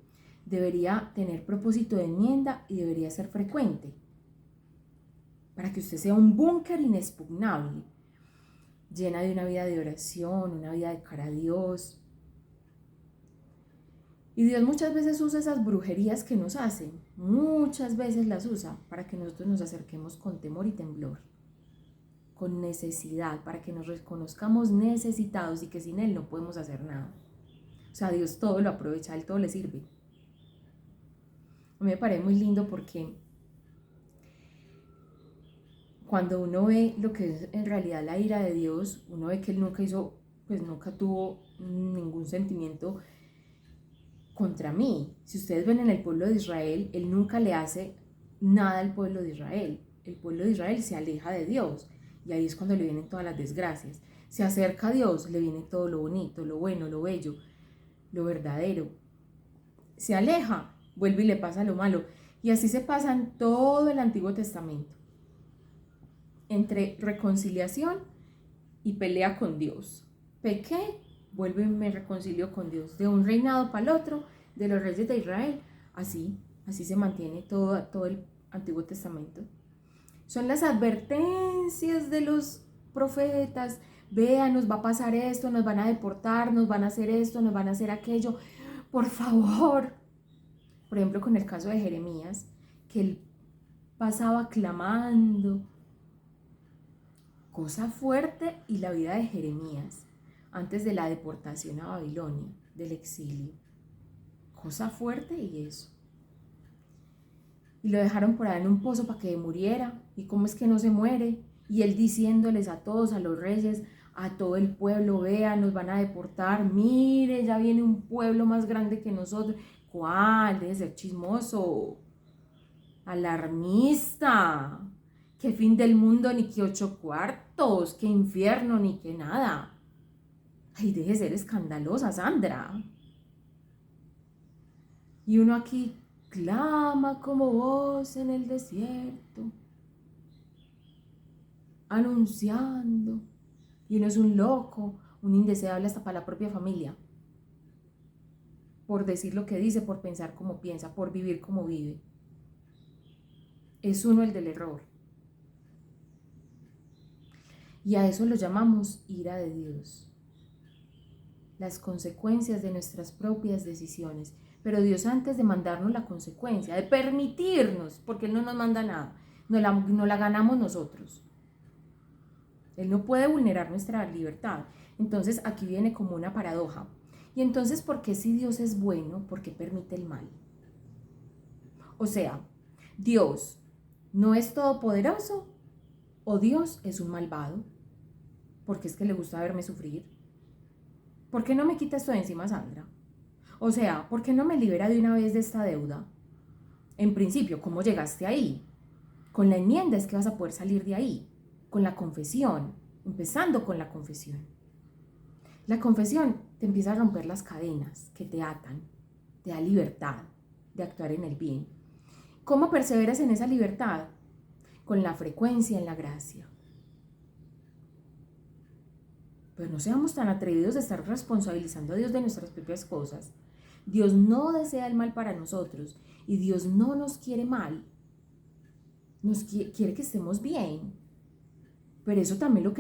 debería tener propósito de enmienda y debería ser frecuente, para que usted sea un búnker inexpugnable, llena de una vida de oración, una vida de cara a Dios. Y Dios muchas veces usa esas brujerías que nos hacen, muchas veces las usa para que nosotros nos acerquemos con temor y temblor, con necesidad, para que nos reconozcamos necesitados y que sin Él no podemos hacer nada. O sea, Dios todo lo aprovecha, a Él todo le sirve. A mí me parece muy lindo porque cuando uno ve lo que es en realidad la ira de Dios, uno ve que Él nunca tuvo ningún sentimiento contra mí. Si ustedes ven en el pueblo de Israel, Él nunca le hace nada al pueblo de Israel. El pueblo de Israel se aleja de Dios y ahí es cuando le vienen todas las desgracias. Se acerca a Dios, le viene todo lo bonito, lo bueno, lo bello, lo verdadero. Se aleja, vuelve y le pasa lo malo. Y así se pasa en todo el Antiguo Testamento, entre reconciliación y pelea con Dios. Pequé, vuelvo y me reconcilio con Dios. De un reinado para el otro, de los reyes de Israel, así se mantiene todo el Antiguo Testamento. Son las advertencias de los profetas. Vean, nos va a pasar esto, nos van a deportar, nos van a hacer esto, nos van a hacer aquello. Por favor. Por ejemplo, con el caso de Jeremías, que él pasaba clamando. Cosa fuerte, y la vida de Jeremías antes de la deportación a Babilonia, del exilio. Cosa fuerte y eso. Y lo dejaron por ahí en un pozo para que muriera. ¿Y cómo es que no se muere? Y él diciéndoles a todos, a los reyes, a todo el pueblo, vean, nos van a deportar, mire, ya viene un pueblo más grande que nosotros. ¿Cuál? Debe ser chismoso, alarmista. ¿Qué fin del mundo? Ni que 8 cuartos, qué infierno, ni que nada. Ay, deje de ser escandalosa, Sandra. Y uno aquí clama como voz en el desierto, anunciando. Y uno es un loco, un indeseable hasta para la propia familia. Por decir lo que dice, por pensar como piensa, por vivir como vive. Es uno el del error. Y a eso lo llamamos ira de Dios. Las consecuencias de nuestras propias decisiones. Pero Dios, antes de mandarnos la consecuencia, de permitirnos, porque Él no nos manda nada, no la ganamos nosotros. Él no puede vulnerar nuestra libertad. Entonces aquí viene como una paradoja. Y entonces, ¿por qué si Dios es bueno, por qué permite el mal? O sea, Dios no es todopoderoso o Dios es un malvado, porque es que le gusta verme sufrir. ¿Por qué no me quita esto de encima, Sandra? O sea, ¿por qué no me libera de una vez de esta deuda? En principio, ¿cómo llegaste ahí? Con la enmienda es que vas a poder salir de ahí, con la confesión, empezando con la confesión. La confesión te empieza a romper las cadenas que te atan, te da libertad de actuar en el bien. ¿Cómo perseveras en esa libertad? Con la frecuencia en la gracia. Pero no seamos tan atrevidos de estar responsabilizando a Dios de nuestras propias cosas. Dios no desea el mal para nosotros y Dios no nos quiere mal. Quiere que estemos bien. Pero eso también lo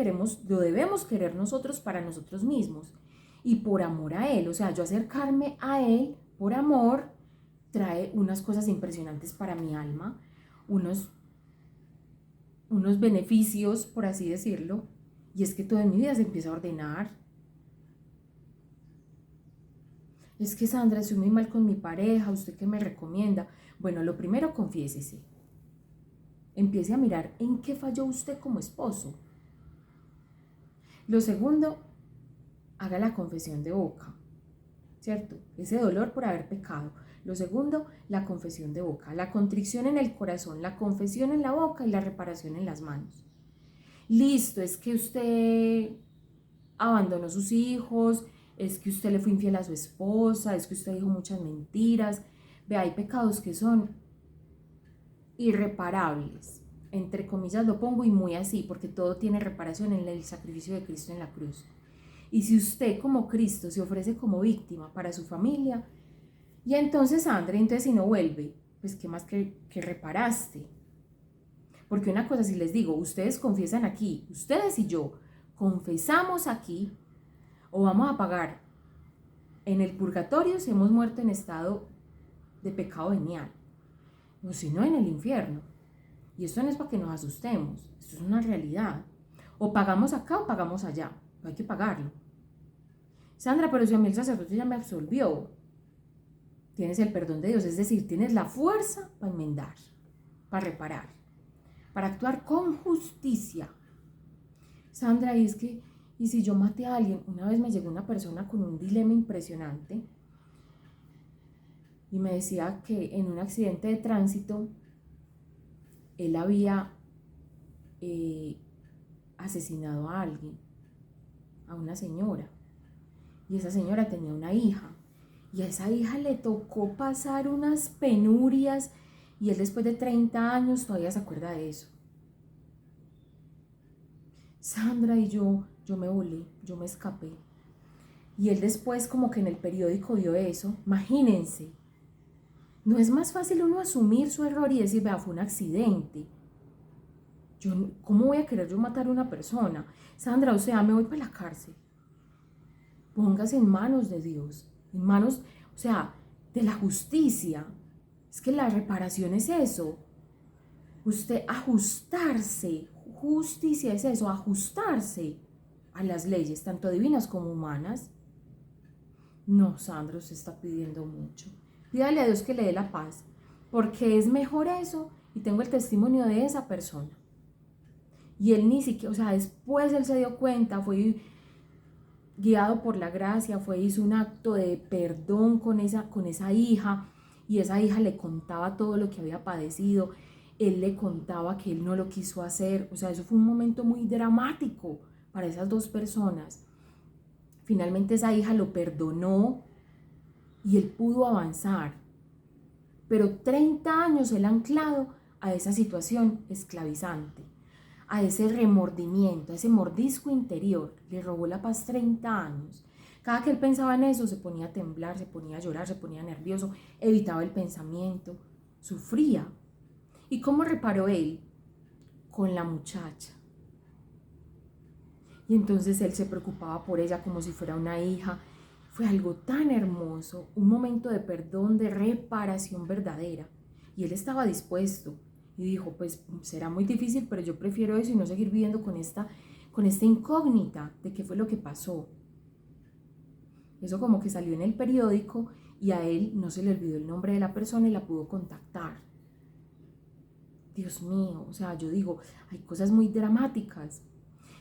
debemos querer nosotros para nosotros mismos y por amor a Él. O sea, yo acercarme a Él por amor trae unas cosas impresionantes para mi alma, unos beneficios, por así decirlo, y es que todo en mi vida se empieza a ordenar. Es que Sandra, estoy muy mal con mi pareja, ¿usted qué me recomienda? Bueno, lo primero, confiésese. Empiece a mirar en qué falló usted como esposo. Lo segundo, haga la confesión de boca, ¿cierto? Ese dolor por haber pecado. Lo segundo, la confesión de boca, la contrición en el corazón, la confesión en la boca y la reparación en las manos. Listo, es que usted abandonó a sus hijos, es que usted le fue infiel a su esposa, es que usted dijo muchas mentiras. Vea, hay pecados que son irreparables, entre comillas lo pongo y muy así, porque todo tiene reparación en el sacrificio de Cristo en la cruz. Y si usted como Cristo se ofrece como víctima para su familia, y entonces Sandra, entonces si no vuelve, pues qué más que reparaste. Porque una cosa, si les digo, ustedes confiesan aquí, ustedes y yo confesamos aquí, o vamos a pagar en el purgatorio si hemos muerto en estado de pecado venial, o si no en el infierno. Y esto no es para que nos asustemos, esto es una realidad. O pagamos acá o pagamos allá, hay que pagarlo. Sandra, pero si a mí el sacerdote ya me absolvió, tienes el perdón de Dios, es decir, tienes la fuerza para enmendar, para reparar, para actuar con justicia. Sandra, y es que, y si yo maté a alguien, una vez me llegó una persona con un dilema impresionante y me decía que en un accidente de tránsito él había asesinado a alguien, a una señora, y esa señora tenía una hija, y a esa hija le tocó pasar unas penurias, y él después de 30 años todavía se acuerda de eso. Sandra, y yo me volé, yo me escapé. Y él después como que en el periódico vio eso. Imagínense, ¿no es más fácil uno asumir su error y decir, vea, fue un accidente? ¿Cómo voy a querer yo matar a una persona? Sandra, o sea, me voy para la cárcel. Póngase en manos de Dios, en manos, o sea, de la justicia. Es que la reparación es eso. Usted ajustarse, justicia es eso, ajustarse a las leyes, tanto divinas como humanas. No, Sandra, usted está pidiendo mucho. Pídale a Dios que le dé la paz, porque es mejor eso, y tengo el testimonio de esa persona. Y él ni siquiera, o sea, después él se dio cuenta, fue guiado por la gracia, hizo un acto de perdón con esa hija, y esa hija le contaba todo lo que había padecido, él le contaba que él no lo quiso hacer, o sea, eso fue un momento muy dramático para esas dos personas. Finalmente esa hija lo perdonó y él pudo avanzar. Pero 30 años él anclado a esa situación esclavizante, a ese remordimiento, a ese mordisco interior. Le robó la paz 30 años. Cada que él pensaba en eso se ponía a temblar, se ponía a llorar, se ponía nervioso, evitaba el pensamiento, sufría. ¿Y cómo reparó él? Con la muchacha. Y entonces él se preocupaba por ella como si fuera una hija. Fue algo tan hermoso, un momento de perdón, de reparación verdadera. Y él estaba dispuesto y dijo, pues será muy difícil, pero yo prefiero eso y no seguir viviendo con esta incógnita de qué fue lo que pasó. Eso como que salió en el periódico y a él no se le olvidó el nombre de la persona y la pudo contactar. Dios mío, o sea, yo digo, hay cosas muy dramáticas.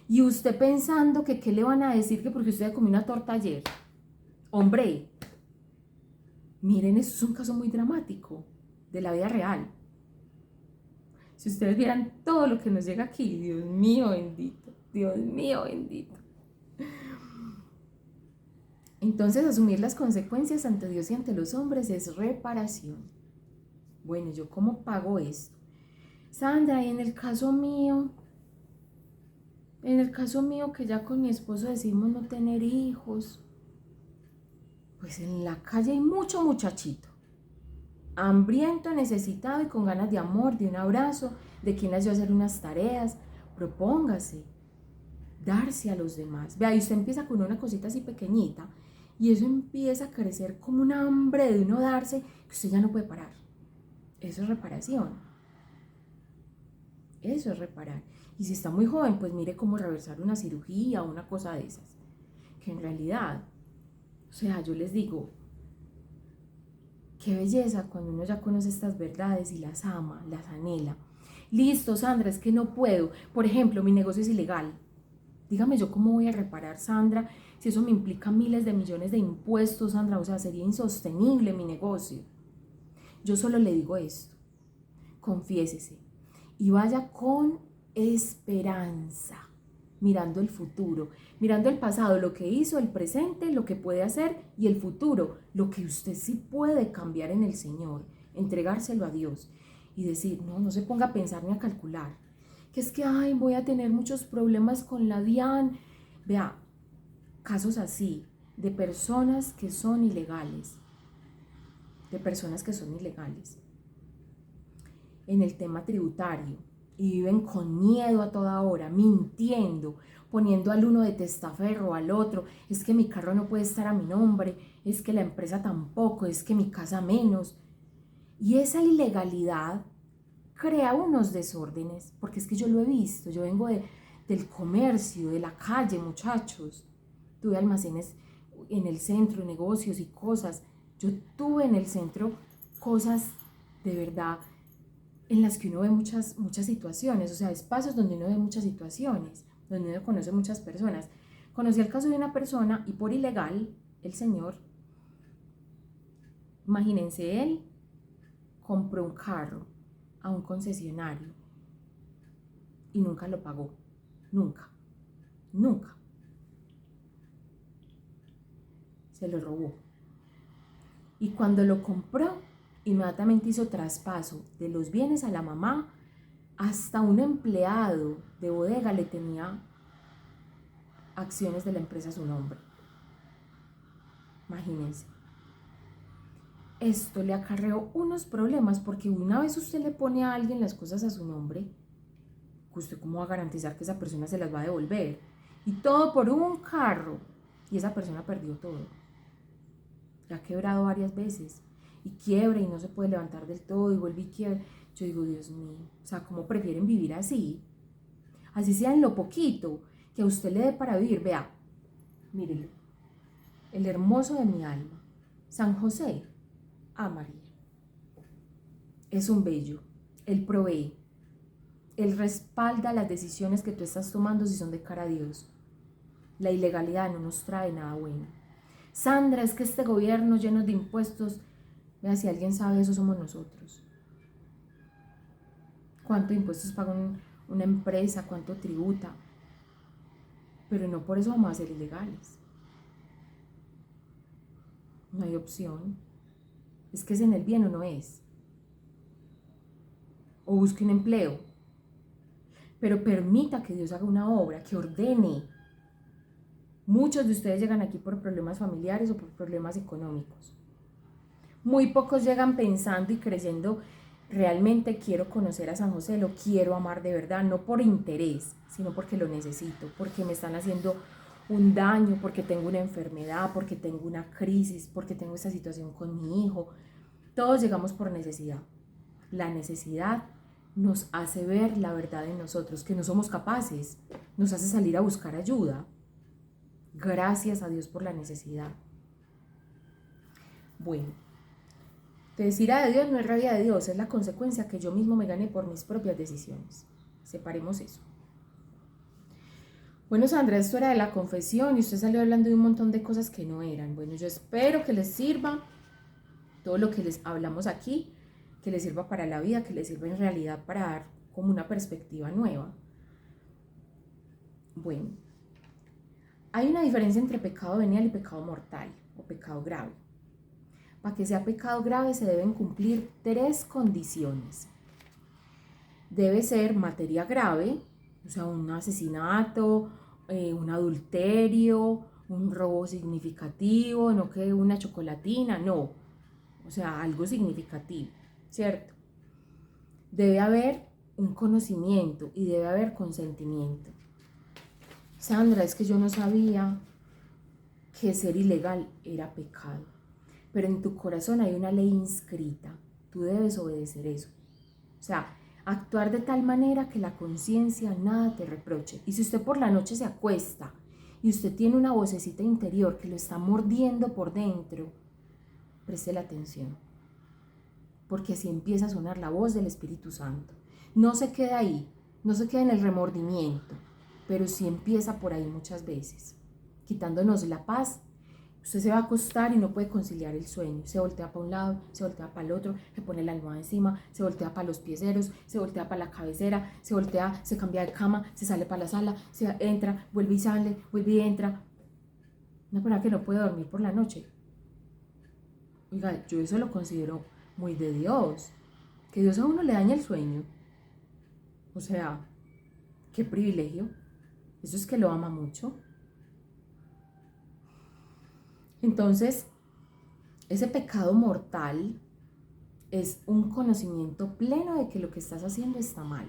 Y usted pensando que qué le van a decir que porque usted comió una torta ayer. Hombre, miren, esto es un caso muy dramático de la vida real. Si ustedes vieran todo lo que nos llega aquí, Dios mío bendito, Dios mío bendito. Entonces, asumir las consecuencias ante Dios y ante los hombres es reparación. Bueno, ¿yo cómo pago esto? Sandra, y en el caso mío que ya con mi esposo decidimos no tener hijos, pues en la calle hay mucho muchachito, hambriento, necesitado y con ganas de amor, de un abrazo, de quien les dio a hacer unas tareas. Propóngase darse a los demás. Vea, y usted empieza con una cosita así pequeñita y eso empieza a crecer como un hambre de uno darse que usted ya no puede parar. Eso es reparación. Eso es reparar. Y si está muy joven, pues mire cómo reversar una cirugía o una cosa de esas. Que en realidad, o sea, yo les digo, qué belleza cuando uno ya conoce estas verdades y las ama, las anhela. Listo, Sandra, es que no puedo. Por ejemplo, mi negocio es ilegal. Dígame yo cómo voy a reparar, Sandra, si eso me implica miles de millones de impuestos, Sandra. O sea, sería insostenible mi negocio. Yo solo le digo esto. Confiésese y vaya con esperanza, mirando el futuro, mirando el pasado, lo que hizo, el presente, lo que puede hacer y el futuro, lo que usted sí puede cambiar en el Señor, entregárselo a Dios y decir, no se ponga a pensar ni a calcular, que es que, ay, voy a tener muchos problemas con la DIAN. Vea, casos así, de personas que son ilegales, en el tema tributario y viven con miedo a toda hora, mintiendo, poniendo al uno de testaferro al otro, es que mi carro no puede estar a mi nombre, es que la empresa tampoco, es que mi casa menos. Y esa ilegalidad crea unos desórdenes, porque es que yo lo he visto, yo vengo del comercio, de la calle, muchachos. Tuve almacenes en el centro, negocios y cosas. Yo tuve en el centro cosas de verdad en las que uno ve muchas situaciones, o sea, espacios donde uno ve muchas situaciones, donde uno conoce muchas personas. Conocí el caso de una persona y por ilegal, el señor, imagínense, él compró un carro a un concesionario y nunca lo pagó, nunca. Se lo robó. Y cuando lo compró, inmediatamente hizo traspaso de los bienes a la mamá. Hasta un empleado de bodega le tenía acciones de la empresa a su nombre. Imagínense. Esto le acarreó unos problemas porque una vez usted le pone a alguien las cosas a su nombre, ¿usted cómo va a garantizar que esa persona se las va a devolver? Y todo por un carro. Y esa persona perdió todo. Ya ha quebrado varias veces. Y quiebra y no se puede levantar del todo y vuelve y quiebra. Yo digo, Dios mío, o sea, ¿cómo prefieren vivir así? Así sea en lo poquito que a usted le dé para vivir. Vea, mírelo, el hermoso de mi alma, San José, a María. Es un bello, él provee, él respalda las decisiones que tú estás tomando si son de cara a Dios. La ilegalidad no nos trae nada bueno. Sandra, es que este gobierno lleno de impuestos, vea, si alguien sabe eso somos nosotros. ¿Cuánto impuestos paga una empresa? ¿Cuánto tributa? Pero no por eso vamos a ser ilegales. no hay opción. Es que es en el bien o no es. O busque un empleo. Pero permita que Dios haga una obra, que ordene. Muchos de ustedes llegan aquí por problemas familiares o por problemas económicos. Muy pocos llegan pensando y creyendo, realmente quiero conocer a San José, lo quiero amar de verdad, no por interés, sino porque lo necesito, porque me están haciendo un daño, porque tengo una enfermedad, porque tengo una crisis, porque tengo esta situación con mi hijo. Todos llegamos por necesidad. La necesidad nos hace ver la verdad en nosotros, que no somos capaces, nos hace salir a buscar ayuda. Gracias a Dios por la necesidad. Bueno, entonces ira de Dios no es rabia de Dios, es la consecuencia que yo mismo me gané por mis propias decisiones. Separemos eso. Bueno, Sandra, esto era de la confesión y usted salió hablando de un montón de cosas que no eran. Bueno, yo espero que les sirva todo lo que les hablamos aquí, que les sirva para la vida, que les sirva en realidad para dar como una perspectiva nueva. Bueno, hay una diferencia entre pecado venial y pecado mortal o pecado grave. Para que sea pecado grave se deben cumplir 3 condiciones. Debe ser materia grave, o sea, un asesinato, un adulterio, un robo significativo, no que una chocolatina, no. O sea, algo significativo, ¿cierto? Debe haber un conocimiento y debe haber consentimiento. Sandra, es que yo no sabía que ser ilegal era pecado, pero en tu corazón hay una ley inscrita, tú debes obedecer eso. O sea, actuar de tal manera que la conciencia nada te reproche. Y si usted por la noche se acuesta y usted tiene una vocecita interior que lo está mordiendo por dentro, preste la atención, porque así empieza a sonar la voz del Espíritu Santo. No se queda ahí, no se queda en el remordimiento, pero sí empieza por ahí muchas veces, quitándonos la paz. Usted se va a acostar y no puede conciliar el sueño. Se voltea para un lado, se voltea para el otro, se pone la almohada encima, se voltea para los pieceros, se voltea para la cabecera, se voltea, se cambia de cama, se sale para la sala, se entra, vuelve y sale, vuelve y entra. Una persona que no puede dormir por la noche. Oiga, yo eso lo considero muy de Dios. Que Dios a uno le daña el sueño. O sea, qué privilegio. Eso es que lo ama mucho. Entonces, ese pecado mortal es un conocimiento pleno de que lo que estás haciendo está mal.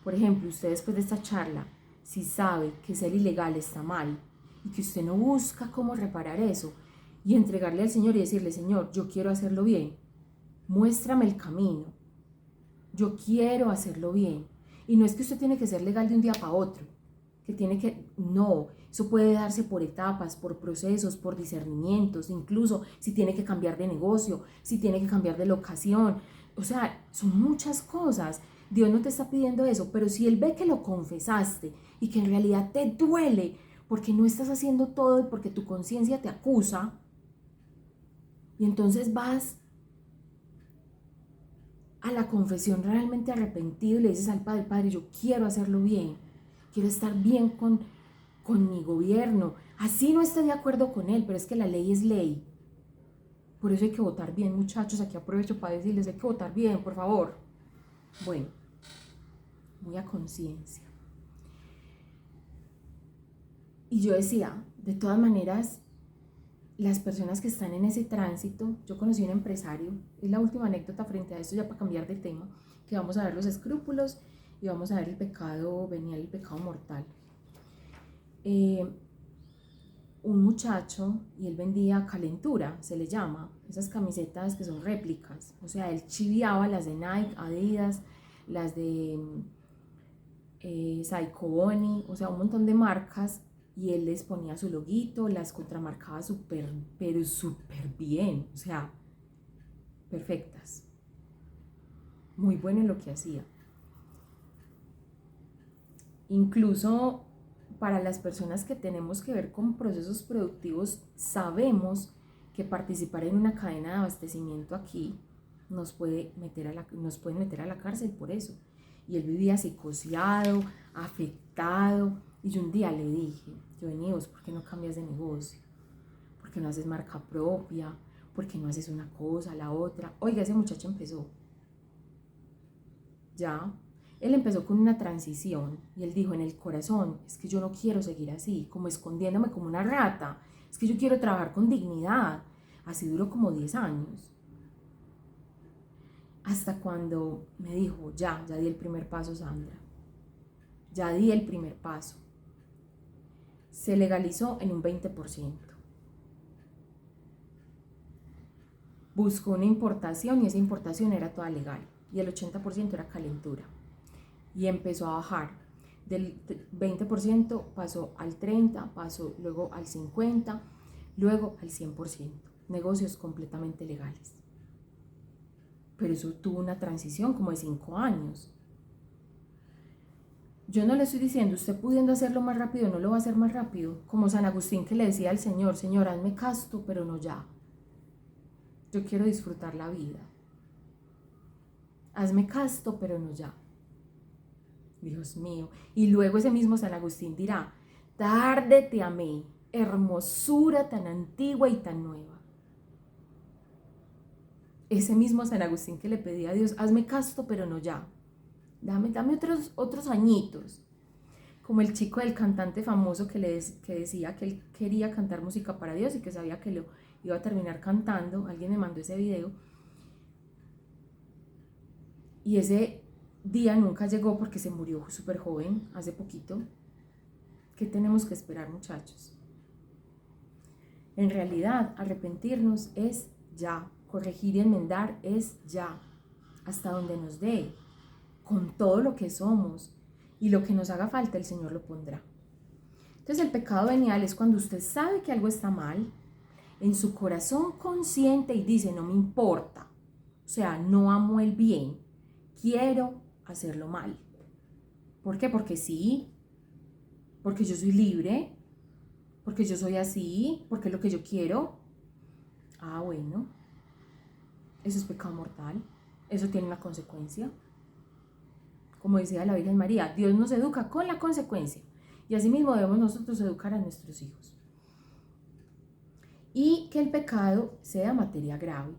Por ejemplo, usted después de esta charla, si sabe que ser ilegal está mal y que usted no busca cómo reparar eso y entregarle al Señor y decirle, Señor, yo quiero hacerlo bien, muéstrame el camino, yo quiero hacerlo bien. Y no es que usted tiene que ser legal de un día para otro, no, eso puede darse por etapas, por procesos, por discernimientos, incluso si tiene que cambiar de negocio, si tiene que cambiar de locación, o sea, son muchas cosas. Dios no te está pidiendo eso, pero si Él ve que lo confesaste y que en realidad te duele porque no estás haciendo todo y porque tu conciencia te acusa, y entonces vas a la confesión realmente arrepentido y le dices al Padre, Padre, yo quiero hacerlo bien, quiero estar bien con mi gobierno, así no esté de acuerdo con él, pero es que la ley es ley. Por eso hay que votar bien, muchachos. Aquí aprovecho para decirles, hay que votar bien, por favor. Bueno, muy a conciencia. Y yo decía, de todas maneras, las personas que están en ese tránsito, yo conocí un empresario, es la última anécdota frente a esto ya para cambiar de tema, que vamos a ver los escrúpulos y vamos a ver el pecado venial, el pecado mortal. Un muchacho, y él vendía calentura, se le llama, esas camisetas que son réplicas, o sea, él chiviaba las de Nike, Adidas, las de Psycho Bunny, o sea, un montón de marcas, y él les ponía su loguito, las contramarcaba súper, pero súper bien, o sea, perfectas. Muy bueno en lo que hacía. Incluso para las personas que tenemos que ver con procesos productivos, sabemos que participar en una cadena de abastecimiento aquí nos pueden meter a la cárcel por eso. Y él vivía psicoseado, afectado, y yo un día le dije, yo vení, ¿vos por qué no cambias de negocio? qué no haces marca propia? ¿Por qué no haces una cosa, la otra? Oiga, ese muchacho empezó. Ya, él empezó con una transición y él dijo en el corazón, es que yo no quiero seguir así, como escondiéndome como una rata, es que yo quiero trabajar con dignidad. Así duró como 10 años. Hasta cuando me dijo, ya di el primer paso, Sandra. Ya di el primer paso. Se legalizó en un 20%. Buscó una importación y esa importación era toda legal. Y el 80% era calentura. Y empezó a bajar. Del 20% pasó al 30%, pasó luego al 50%, luego al 100%. Negocios completamente legales. Pero eso tuvo una transición como de 5 años. Yo no le estoy diciendo, usted pudiendo hacerlo más rápido, no lo va a hacer más rápido. Como San Agustín que le decía al Señor, Señor, hazme casto, pero no ya. Yo quiero disfrutar la vida. Hazme casto, pero no ya. Dios mío. Y luego ese mismo San Agustín dirá, tarde te amé, hermosura tan antigua y tan nueva. Ese mismo San Agustín que le pedía a Dios, hazme casto, pero no ya. Dame otros añitos. Como el chico del cantante famoso que decía que él quería cantar música para Dios y que sabía que lo iba a terminar cantando. Alguien me mandó ese video. Y ese día nunca llegó porque se murió súper joven, hace poquito. ¿Qué tenemos que esperar, muchachos? En realidad, arrepentirnos es ya. Corregir y enmendar es ya. Hasta donde nos dé. Con todo lo que somos. Y lo que nos haga falta, el Señor lo pondrá. Entonces, el pecado venial es cuando usted sabe que algo está mal, en su corazón consciente y dice, no me importa. O sea, no amo el bien. Quiero hacerlo mal. ¿Por qué? Porque sí. Porque yo soy libre. Porque yo soy así. Porque es lo que yo quiero. Ah, bueno. Eso es pecado mortal. Eso tiene una consecuencia. Como decía la Virgen María, Dios nos educa con la consecuencia. Y asimismo debemos nosotros educar a nuestros hijos. Y que el pecado sea materia grave.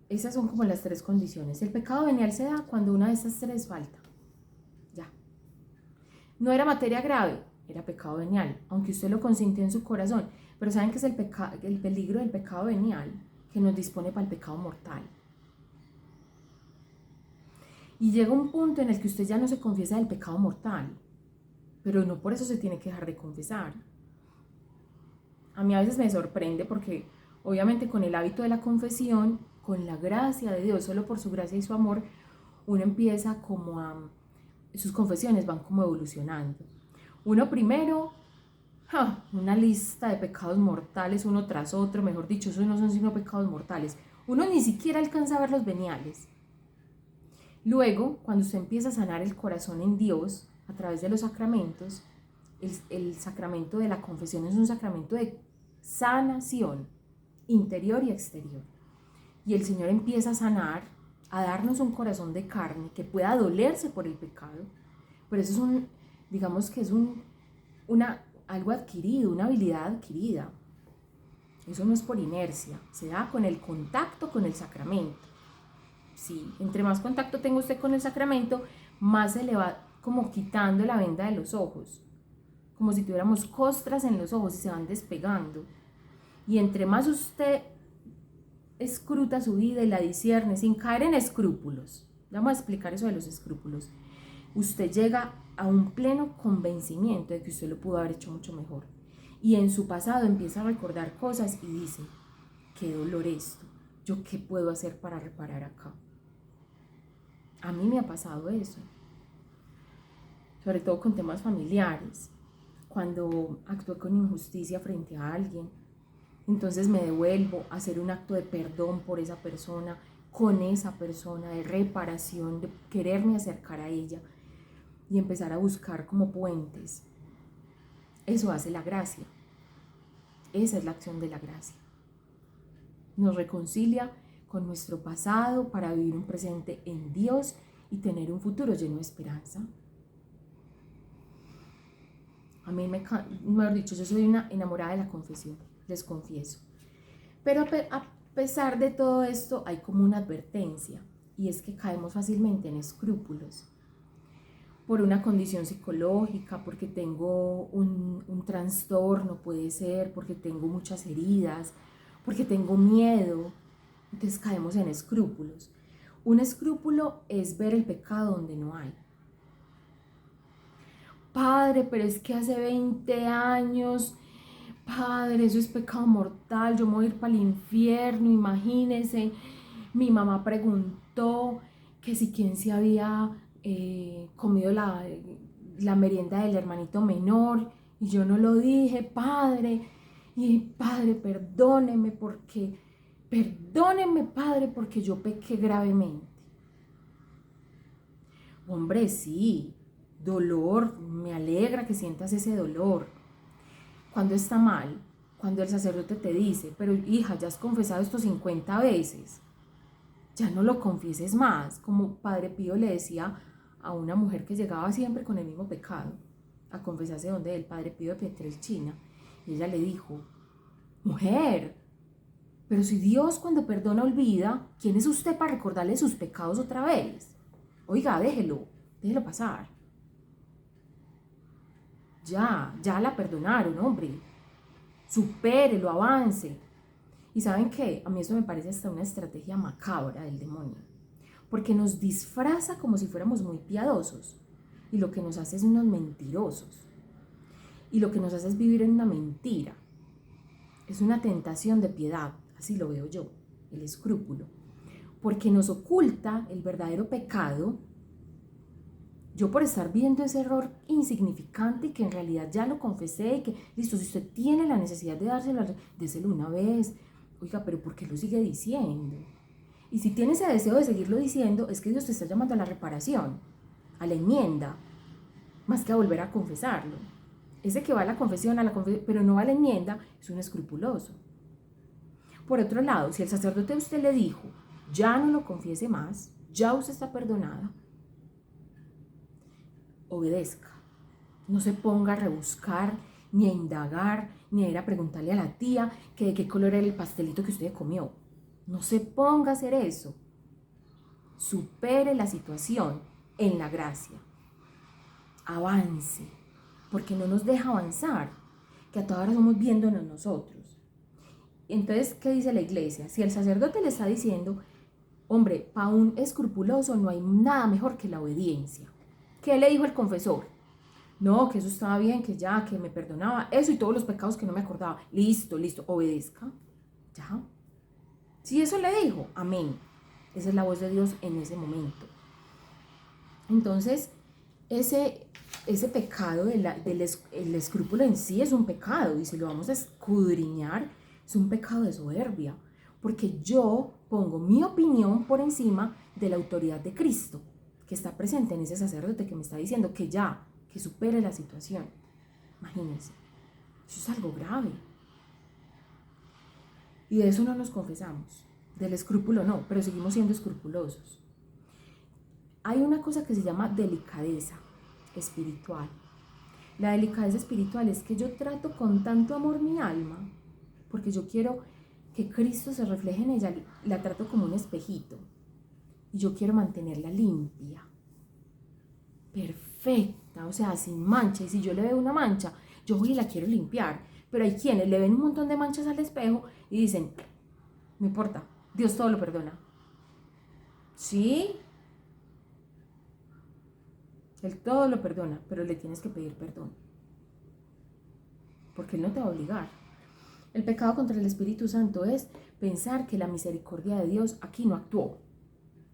Esas son como las 3 condiciones. El pecado venial se da cuando una de estas 3 falta. Ya. No era materia grave, era pecado venial, aunque usted lo consintió en su corazón. Pero ¿saben qué es el peligro del pecado venial? Que nos dispone para el pecado mortal. Y llega un punto en el que usted ya no se confiesa del pecado mortal, pero no por eso se tiene que dejar de confesar. A mí a veces me sorprende porque obviamente con el hábito de la confesión, con la gracia de Dios, solo por su gracia y su amor, uno empieza como sus confesiones van como evolucionando. Uno primero, una lista de pecados mortales uno tras otro, mejor dicho, esos no son sino pecados mortales. Uno ni siquiera alcanza a ver los veniales. Luego, cuando usted empieza a sanar el corazón en Dios a través de los sacramentos, el sacramento de la confesión es un sacramento de sanación interior y exterior. Y el Señor empieza a sanar, a darnos un corazón de carne que pueda dolerse por el pecado. Pero eso es digamos que es algo adquirido, una habilidad adquirida. Eso no es por inercia, se da con el contacto con el sacramento. Sí, entre más contacto tenga usted con el sacramento, más se le va como quitando la venda de los ojos, como si tuviéramos costras en los ojos y se van despegando. Y entre más usted escruta su vida y la discierne sin caer en escrúpulos, vamos a explicar eso de los escrúpulos, usted llega a un pleno convencimiento de que usted lo pudo haber hecho mucho mejor. Y en su pasado empieza a recordar cosas y dice, qué dolor esto, ¿yo qué puedo hacer para reparar acá? A mí me ha pasado eso, sobre todo con temas familiares, cuando actué con injusticia frente a alguien, entonces me devuelvo a hacer un acto de perdón por esa persona, con esa persona, de reparación, de quererme acercar a ella y empezar a buscar como puentes. Eso hace la gracia, esa es la acción de la gracia. Nos reconcilia con nuestro pasado para vivir un presente en Dios y tener un futuro lleno de esperanza. A mí mejor dicho, yo soy una enamorada de la confesión, les confieso. Pero a pesar de todo esto, hay como una advertencia, y es que caemos fácilmente en escrúpulos. Por una condición psicológica, porque tengo un trastorno, puede ser, porque tengo muchas heridas, porque tengo miedo. Entonces caemos en escrúpulos. Un escrúpulo es ver el pecado donde no hay. Padre, pero es que hace 20 años, padre, eso es pecado mortal, yo me voy a ir para el infierno, imagínense. Mi mamá preguntó que si quién se había comido la merienda del hermanito menor, y yo no lo dije, padre. Y padre, perdóneme, padre, porque yo pequé gravemente. Hombre, sí, dolor, me alegra que sientas ese dolor. Cuando está mal, cuando el sacerdote te dice, pero hija, ya has confesado esto 50 veces, ya no lo confieses más, como Padre Pío le decía a una mujer que llegaba siempre con el mismo pecado, a confesarse donde el Padre Pío de Pietrelcina, y ella le dijo, mujer, pero si Dios cuando perdona olvida, ¿quién es usted para recordarle sus pecados otra vez? Oiga, déjelo pasar. Ya la perdonaron, hombre. Supérelo, avance. ¿Y saben qué? A mí eso me parece hasta una estrategia macabra del demonio, porque nos disfraza como si fuéramos muy piadosos, y lo que nos hace es unos mentirosos, y lo que nos hace es vivir en una mentira. Es una tentación de piedad, así lo veo yo, el escrúpulo, porque nos oculta el verdadero pecado. Yo por estar viendo ese error insignificante y que en realidad ya lo confesé y que, listo, si usted tiene la necesidad de dárselo, déselo una vez. Oiga, pero ¿por qué lo sigue diciendo? Y si tiene ese deseo de seguirlo diciendo, es que Dios te está llamando a la reparación, a la enmienda, más que a volver a confesarlo. Ese que va a la confesión, pero no va a la enmienda, es un escrupuloso. Por otro lado, si el sacerdote a usted le dijo, ya no lo confiese más, ya usted está perdonada, obedezca. No se ponga a rebuscar, ni a indagar, ni a ir a preguntarle a la tía que de qué color era el pastelito que usted comió. No se ponga a hacer eso. Supere la situación en la gracia. Avance, porque no nos deja avanzar, que a todas horas somos viéndonos nosotros. Entonces, ¿qué dice la iglesia? Si el sacerdote le está diciendo, hombre, para un escrupuloso no hay nada mejor que la obediencia. ¿Qué le dijo el confesor? No, que eso estaba bien, que ya, que me perdonaba, eso y todos los pecados que no me acordaba. Listo, obedezca. Ya. Si eso le dijo, amén. Esa es la voz de Dios en ese momento. Entonces, ese pecado el escrúpulo en sí es un pecado, y si lo vamos a escudriñar, es un pecado de soberbia, porque yo pongo mi opinión por encima de la autoridad de Cristo, que está presente en ese sacerdote que me está diciendo que supere la situación. Imagínense, eso es algo grave. Y de eso no nos confesamos, del escrúpulo no, pero seguimos siendo escrupulosos. Hay una cosa que se llama delicadeza espiritual. La delicadeza espiritual es que yo trato con tanto amor mi alma, porque yo quiero que Cristo se refleje en ella, la trato como un espejito, y yo quiero mantenerla limpia, perfecta, o sea, sin mancha. Y si yo le veo una mancha, yo voy y la quiero limpiar. Pero hay quienes le ven un montón de manchas al espejo y dicen, no importa, Dios todo lo perdona. ¿Sí? Él todo lo perdona, pero le tienes que pedir perdón, porque Él no te va a obligar. El pecado contra el Espíritu Santo es pensar que la misericordia de Dios aquí no actuó.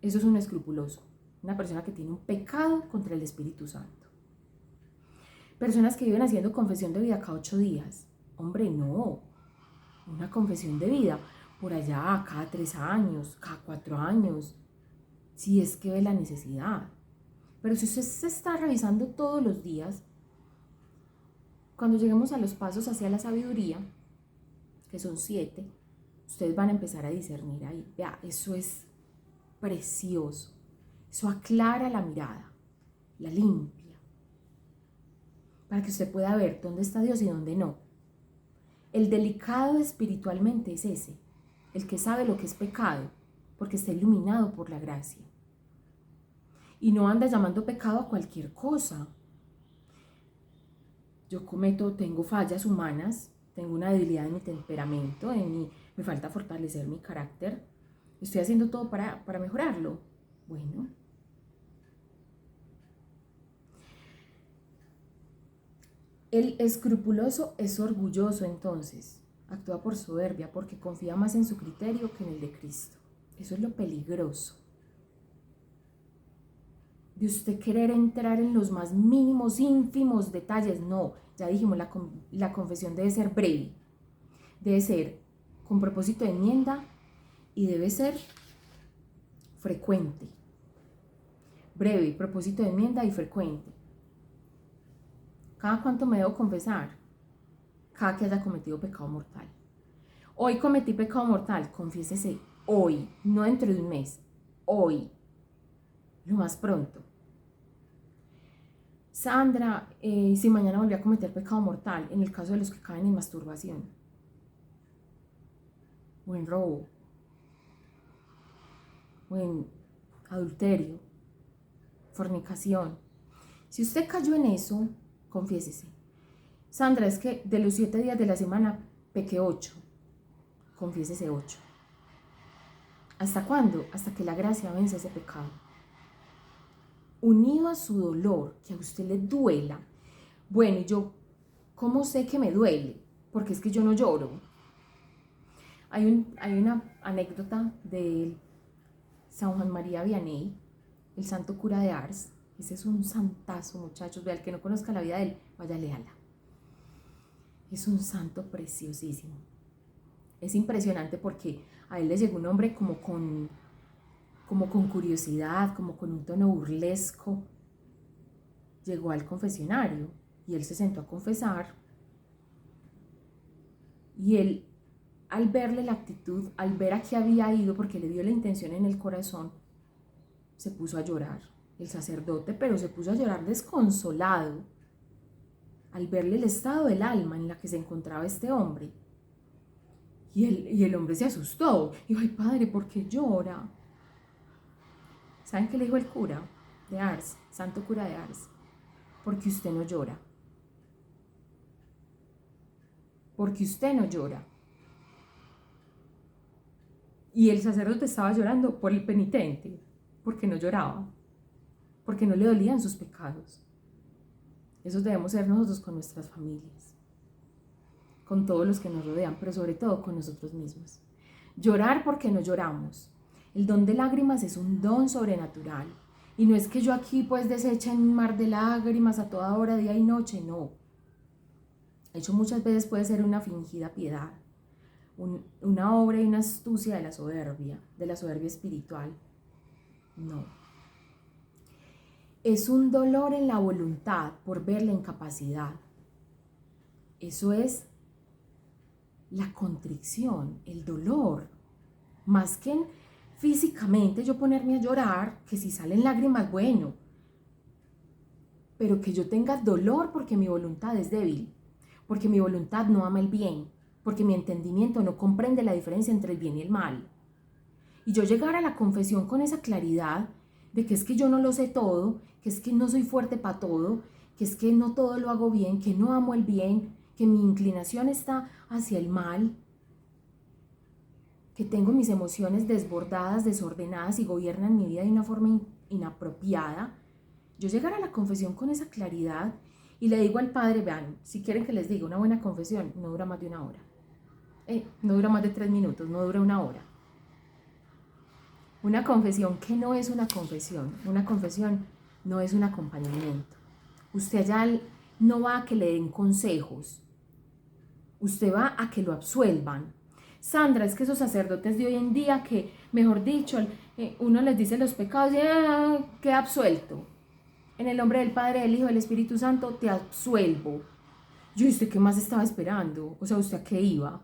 Eso es un escrupuloso, una persona que tiene un pecado contra el Espíritu Santo. Personas que viven haciendo confesión de vida cada 8 días. Hombre, no. Una confesión de vida por allá cada 3 años, cada 4 años, si es que ve la necesidad. Pero si usted se está revisando todos los días, cuando lleguemos a los pasos hacia la sabiduría, que son 7, ustedes van a empezar a discernir ahí. Vea, eso es precioso. Eso aclara la mirada, la limpia. para que usted pueda ver dónde está Dios y dónde no. El delicado espiritualmente es ese, el que sabe lo que es pecado, porque está iluminado por la gracia. Y no anda llamando pecado a cualquier cosa. Yo tengo fallas humanas, tengo una debilidad en mi temperamento, me falta fortalecer mi carácter. Estoy haciendo todo para mejorarlo. Bueno. El escrupuloso es orgulloso, entonces, actúa por soberbia, porque confía más en su criterio que en el de Cristo. Eso es lo peligroso. De usted querer entrar en los más mínimos, ínfimos detalles. No, ya dijimos, la confesión debe ser breve, debe ser con propósito de enmienda y debe ser frecuente. Breve, propósito de enmienda y frecuente. ¿Cada cuánto me debo confesar? Cada que haya cometido pecado mortal. Hoy cometí pecado mortal, confiésese hoy, no dentro de un mes, hoy, lo más pronto. Sandra, si mañana volví a cometer pecado mortal, en el caso de los que caen en masturbación, o en robo, o en adulterio, fornicación. Si usted cayó en eso, confiésese. Sandra, es que de los 7 días de la semana pequé 8. Confiésese 8. ¿Hasta cuándo? Hasta que la gracia vence ese pecado. Unido a su dolor, que a usted le duela. Bueno, ¿y yo cómo sé que me duele? Porque es que yo no lloro. Hay una anécdota de San Juan María Vianney, el santo cura de Ars. Ese es un santazo, muchachos. Vea, el que no conozca la vida de él, vaya, léala. Es un santo preciosísimo. Es impresionante porque a él le llegó un hombre como con curiosidad, como con un tono burlesco. Llegó al confesionario y él se sentó a confesar. Y él, al verle la actitud, al ver a qué había ido, porque le vio la intención en el corazón, se puso a llorar. El sacerdote, pero se puso a llorar desconsolado al verle el estado del alma en la que se encontraba este hombre. Y el hombre se asustó. Dijo, ay padre, ¿por qué llora? ¿Saben qué le dijo el cura de Ars, santo cura de Ars? Porque usted no llora. Porque usted no llora. Y el sacerdote estaba llorando por el penitente, porque no lloraba, porque no le dolían sus pecados. Esos debemos ser nosotros con nuestras familias, con todos los que nos rodean, pero sobre todo con nosotros mismos. Llorar porque no lloramos. El don de lágrimas es un don sobrenatural. Y no es que yo aquí pues deseche en un mar de lágrimas a toda hora, día y noche, no. De hecho, muchas veces puede ser una fingida piedad, una obra y una astucia de la soberbia espiritual. No. Es un dolor en la voluntad por ver la incapacidad. Eso es la contrición, el dolor. Más que físicamente yo ponerme a llorar, que si salen lágrimas, bueno. Pero que yo tenga dolor porque mi voluntad es débil, porque mi voluntad no ama el bien, porque mi entendimiento no comprende la diferencia entre el bien y el mal. Y yo llegar a la confesión con esa claridad de que es que yo no lo sé todo, que es que no soy fuerte para todo, que es que no todo lo hago bien, que no amo el bien, que mi inclinación está hacia el mal, que tengo mis emociones desbordadas, desordenadas y gobiernan mi vida de una forma inapropiada. Yo llegar a la confesión con esa claridad y le digo al Padre, vean, si quieren que les diga, una buena confesión no dura más de una hora. No dura más de 3 minutos, no dura una hora. Una confesión que no es una confesión no es un acompañamiento. Usted allá no va a que le den consejos, usted va a que lo absuelvan. Sandra, es que esos sacerdotes de hoy en día que, mejor dicho, uno les dice los pecados y queda absuelto. En el nombre del Padre, del Hijo, del Espíritu Santo, te absuelvo. Yo, ¿usted qué más estaba esperando? O sea, ¿usted a qué iba?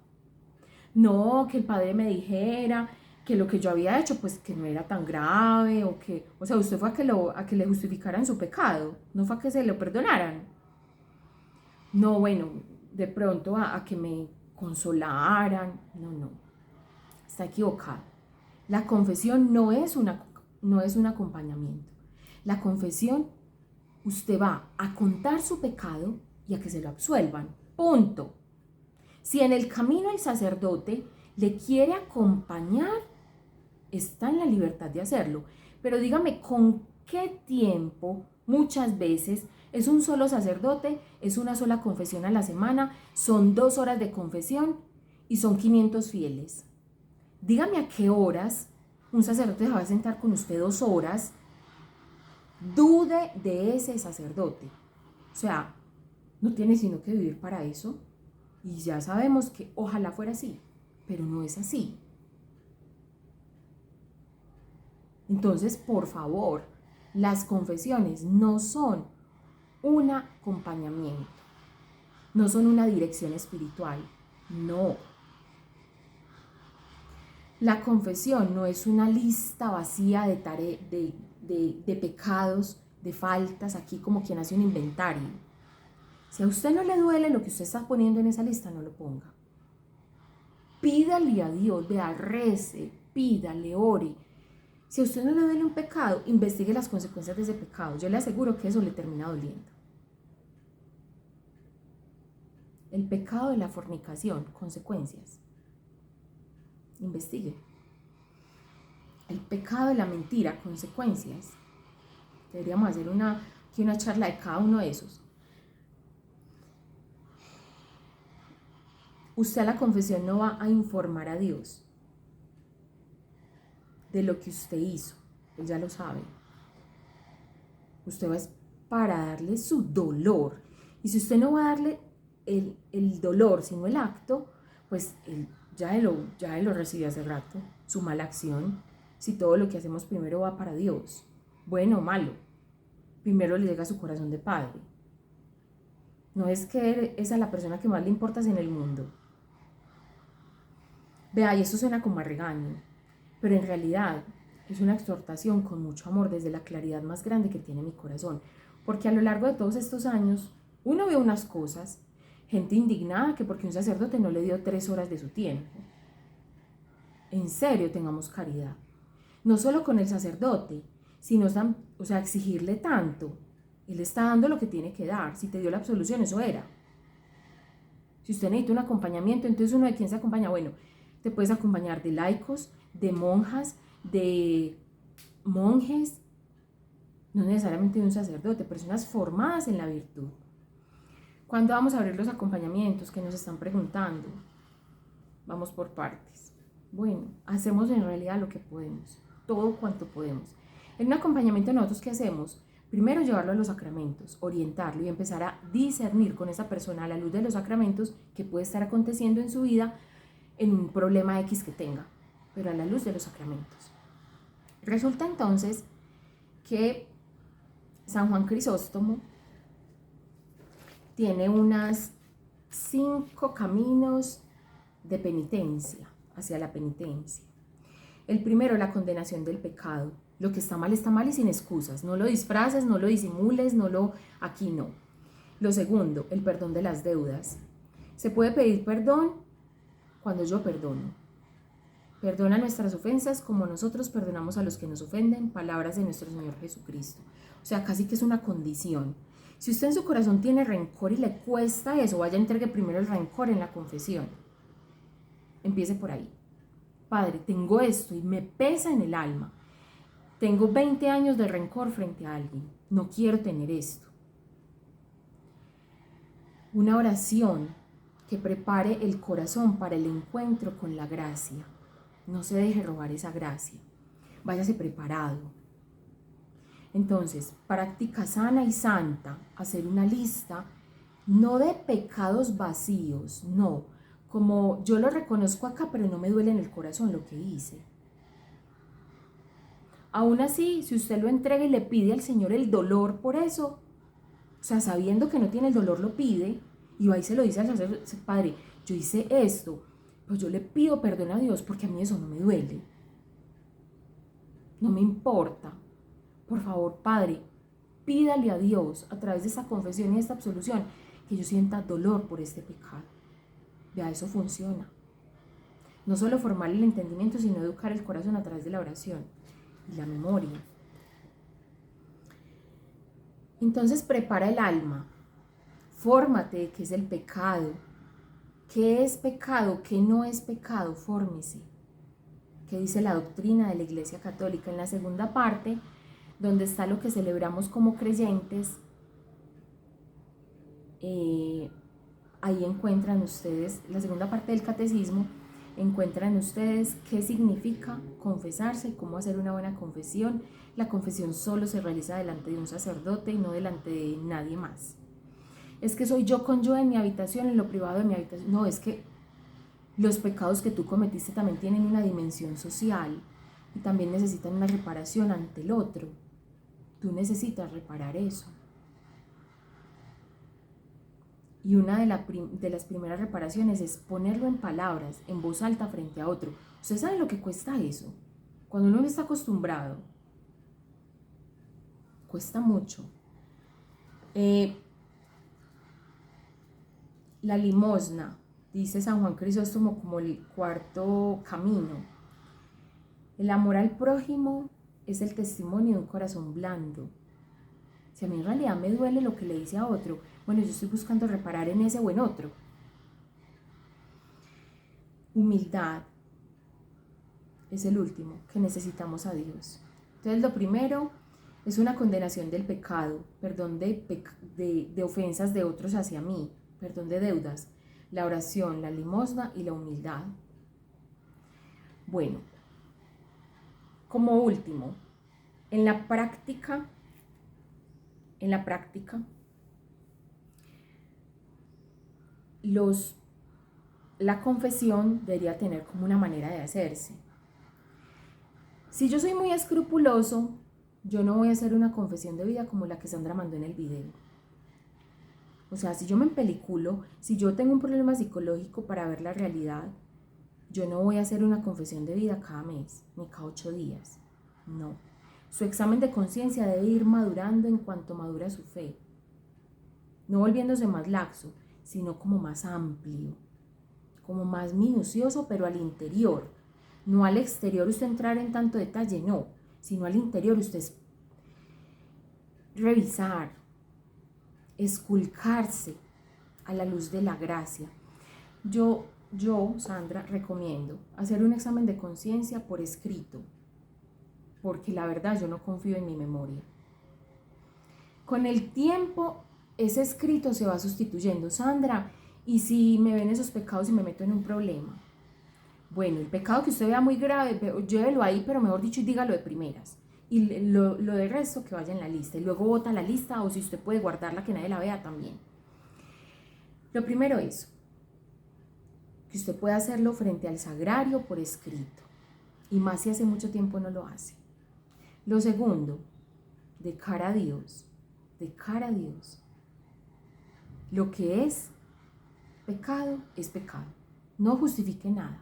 No, que el Padre me dijera que lo que yo había hecho, pues que no era tan grave, o sea, usted fue a que le justificaran su pecado, no fue a que se lo perdonaran. no, bueno, de pronto a que me consolaran. No, no, está equivocado. La confesión no es un acompañamiento. La confesión, usted va a contar su pecado y a que se lo absuelvan. Punto. Si en el camino el sacerdote le quiere acompañar, está en la libertad de hacerlo. Pero dígame, ¿con qué tiempo? Muchas veces es un solo sacerdote, es una sola confesión a la semana, son 2 horas de confesión y son 500 fieles. Dígame a qué horas un sacerdote se va a sentar con usted 2 horas. Dude de ese sacerdote. O sea, no tiene sino que vivir para eso. Y ya sabemos que ojalá fuera así, pero no es así. Entonces, por favor, las confesiones no son un acompañamiento, no son una dirección espiritual, no. La confesión no es una lista vacía de pecados, de faltas, aquí como quien hace un inventario. Si a usted no le duele lo que usted está poniendo en esa lista, no lo ponga. Pídale a Dios, vea, rece, pídale, ore. Si a usted no le duele un pecado, investigue las consecuencias de ese pecado. Yo le aseguro que eso le termina doliendo. El pecado de la fornicación, consecuencias. Investigue. El pecado de la mentira, consecuencias. Deberíamos hacer una charla de cada uno de esos. Usted a la confesión no va a informar a Dios de lo que usted hizo. Él ya lo sabe. Usted va para darle su dolor. Y si usted no va a darle el dolor, sino el acto, pues él ya lo recibió hace rato, su mala acción. Si todo lo que hacemos primero va para Dios, bueno o malo, primero le llega a su corazón de padre. No es que esa es la persona que más le importa en el mundo. Vea, y eso suena como a regaño, pero en realidad es una exhortación con mucho amor desde la claridad más grande que tiene mi corazón. Porque a lo largo de todos estos años, uno ve unas cosas, gente indignada que porque un sacerdote no le dio 3 horas de su tiempo. En serio, tengamos caridad. No solo con el sacerdote, sino, exigirle tanto. Él está dando lo que tiene que dar. Si te dio la absolución, eso era. Si usted necesita un acompañamiento, entonces uno de quién se acompaña. Bueno, te puedes acompañar de laicos, de monjas, de monjes, no necesariamente de un sacerdote, personas formadas en la virtud. ¿Cuándo vamos a abrir los acompañamientos que nos están preguntando? Vamos por partes. Bueno, hacemos en realidad lo que podemos, todo cuanto podemos. En un acompañamiento nosotros, ¿qué hacemos? Primero llevarlo a los sacramentos, orientarlo y empezar a discernir con esa persona a la luz de los sacramentos qué puede estar aconteciendo en su vida en un problema X que tenga, pero a la luz de los sacramentos. Resulta entonces que San Juan Crisóstomo tiene unas 5 caminos de penitencia, hacia la penitencia. El primero, la condenación del pecado. Lo que está mal y sin excusas. No lo disfraces, no lo disimules, aquí no. Lo segundo, el perdón de las deudas. Se puede pedir perdón cuando yo perdono. Perdona nuestras ofensas como nosotros perdonamos a los que nos ofenden, palabras de nuestro Señor Jesucristo. O sea, casi que es una condición. Si usted en su corazón tiene rencor y le cuesta eso, vaya, entregue primero el rencor en la confesión. Empiece por ahí. Padre, tengo esto y me pesa en el alma. Tengo 20 años de rencor frente a alguien. No quiero tener esto. Una oración que prepare el corazón para el encuentro con la gracia. No se deje robar esa gracia. Váyase preparado. Entonces, práctica sana y santa, hacer una lista, no de pecados vacíos, no, como yo lo reconozco acá, pero no me duele en el corazón lo que hice. Aún así, si usted lo entrega y le pide al Señor el dolor por eso, o sea, sabiendo que no tiene el dolor, lo pide, y va y se lo dice al sacerdote: Padre, yo hice esto, pero yo le pido perdón a Dios porque a mí eso no me duele. No me importa. Por favor, Padre, pídale a Dios a través de esta confesión y esta absolución que yo sienta dolor por este pecado. Vea, eso funciona. No solo formar el entendimiento, sino educar el corazón a través de la oración y la memoria. Entonces prepara el alma, fórmate de qué es el pecado, qué es pecado, qué no es pecado, fórmese. ¿Qué dice la doctrina de la Iglesia Católica? En la segunda parte, donde está lo que celebramos como creyentes, ahí encuentran ustedes, la segunda parte del catecismo, encuentran ustedes qué significa confesarse, cómo hacer una buena confesión. La confesión solo se realiza delante de un sacerdote y no delante de nadie más. Es que soy yo con yo en mi habitación, en lo privado de mi habitación. No, es que los pecados que tú cometiste también tienen una dimensión social y también necesitan una reparación ante el otro. Tú necesitas reparar eso. Y una de las primeras reparaciones es ponerlo en palabras, en voz alta frente a otro. ¿Usted sabe lo que cuesta eso? Cuando uno no está acostumbrado, cuesta mucho. La limosna, dice San Juan Crisóstomo, como el cuarto camino. El amor al prójimo es el testimonio de un corazón blando. Si a mí en realidad me duele lo que le hice a otro, bueno, yo estoy buscando reparar en ese o en otro. Humildad es el último, que necesitamos a Dios. Entonces lo primero es una condenación del pecado, perdón de ofensas de otros hacia mí, perdón de deudas, la oración, la limosna y la humildad. Bueno, como último, en la práctica, la confesión debería tener como una manera de hacerse. Si yo soy muy escrupuloso, yo no voy a hacer una confesión de vida como la que Sandra mandó en el video. O sea, si yo me empeliculo, si yo tengo un problema psicológico para ver la realidad, yo no voy a hacer una confesión de vida cada mes, ni cada 8 días. No. Su examen de conciencia debe ir madurando en cuanto madura su fe. No volviéndose más laxo, sino como más amplio, como más minucioso, pero al interior. No al exterior usted entrar en tanto detalle, no, sino al interior usted es revisar, esculcarse a la luz de la gracia. Yo, Sandra, recomiendo hacer un examen de conciencia por escrito, porque la verdad yo no confío en mi memoria. Con el tiempo, ese escrito se va sustituyendo. Sandra, ¿y si me ven esos pecados y me meto en un problema? Bueno, el pecado que usted vea muy grave, llévelo ahí, pero mejor dicho, dígalo de primeras. Y lo del resto que vaya en la lista. Y luego bota la lista, o si usted puede guardarla que nadie la vea también. Lo primero es que usted pueda hacerlo frente al sagrario por escrito. Y más si hace mucho tiempo no lo hace. Lo segundo, de cara a Dios. De cara a Dios. Lo que es pecado es pecado. No justifique nada.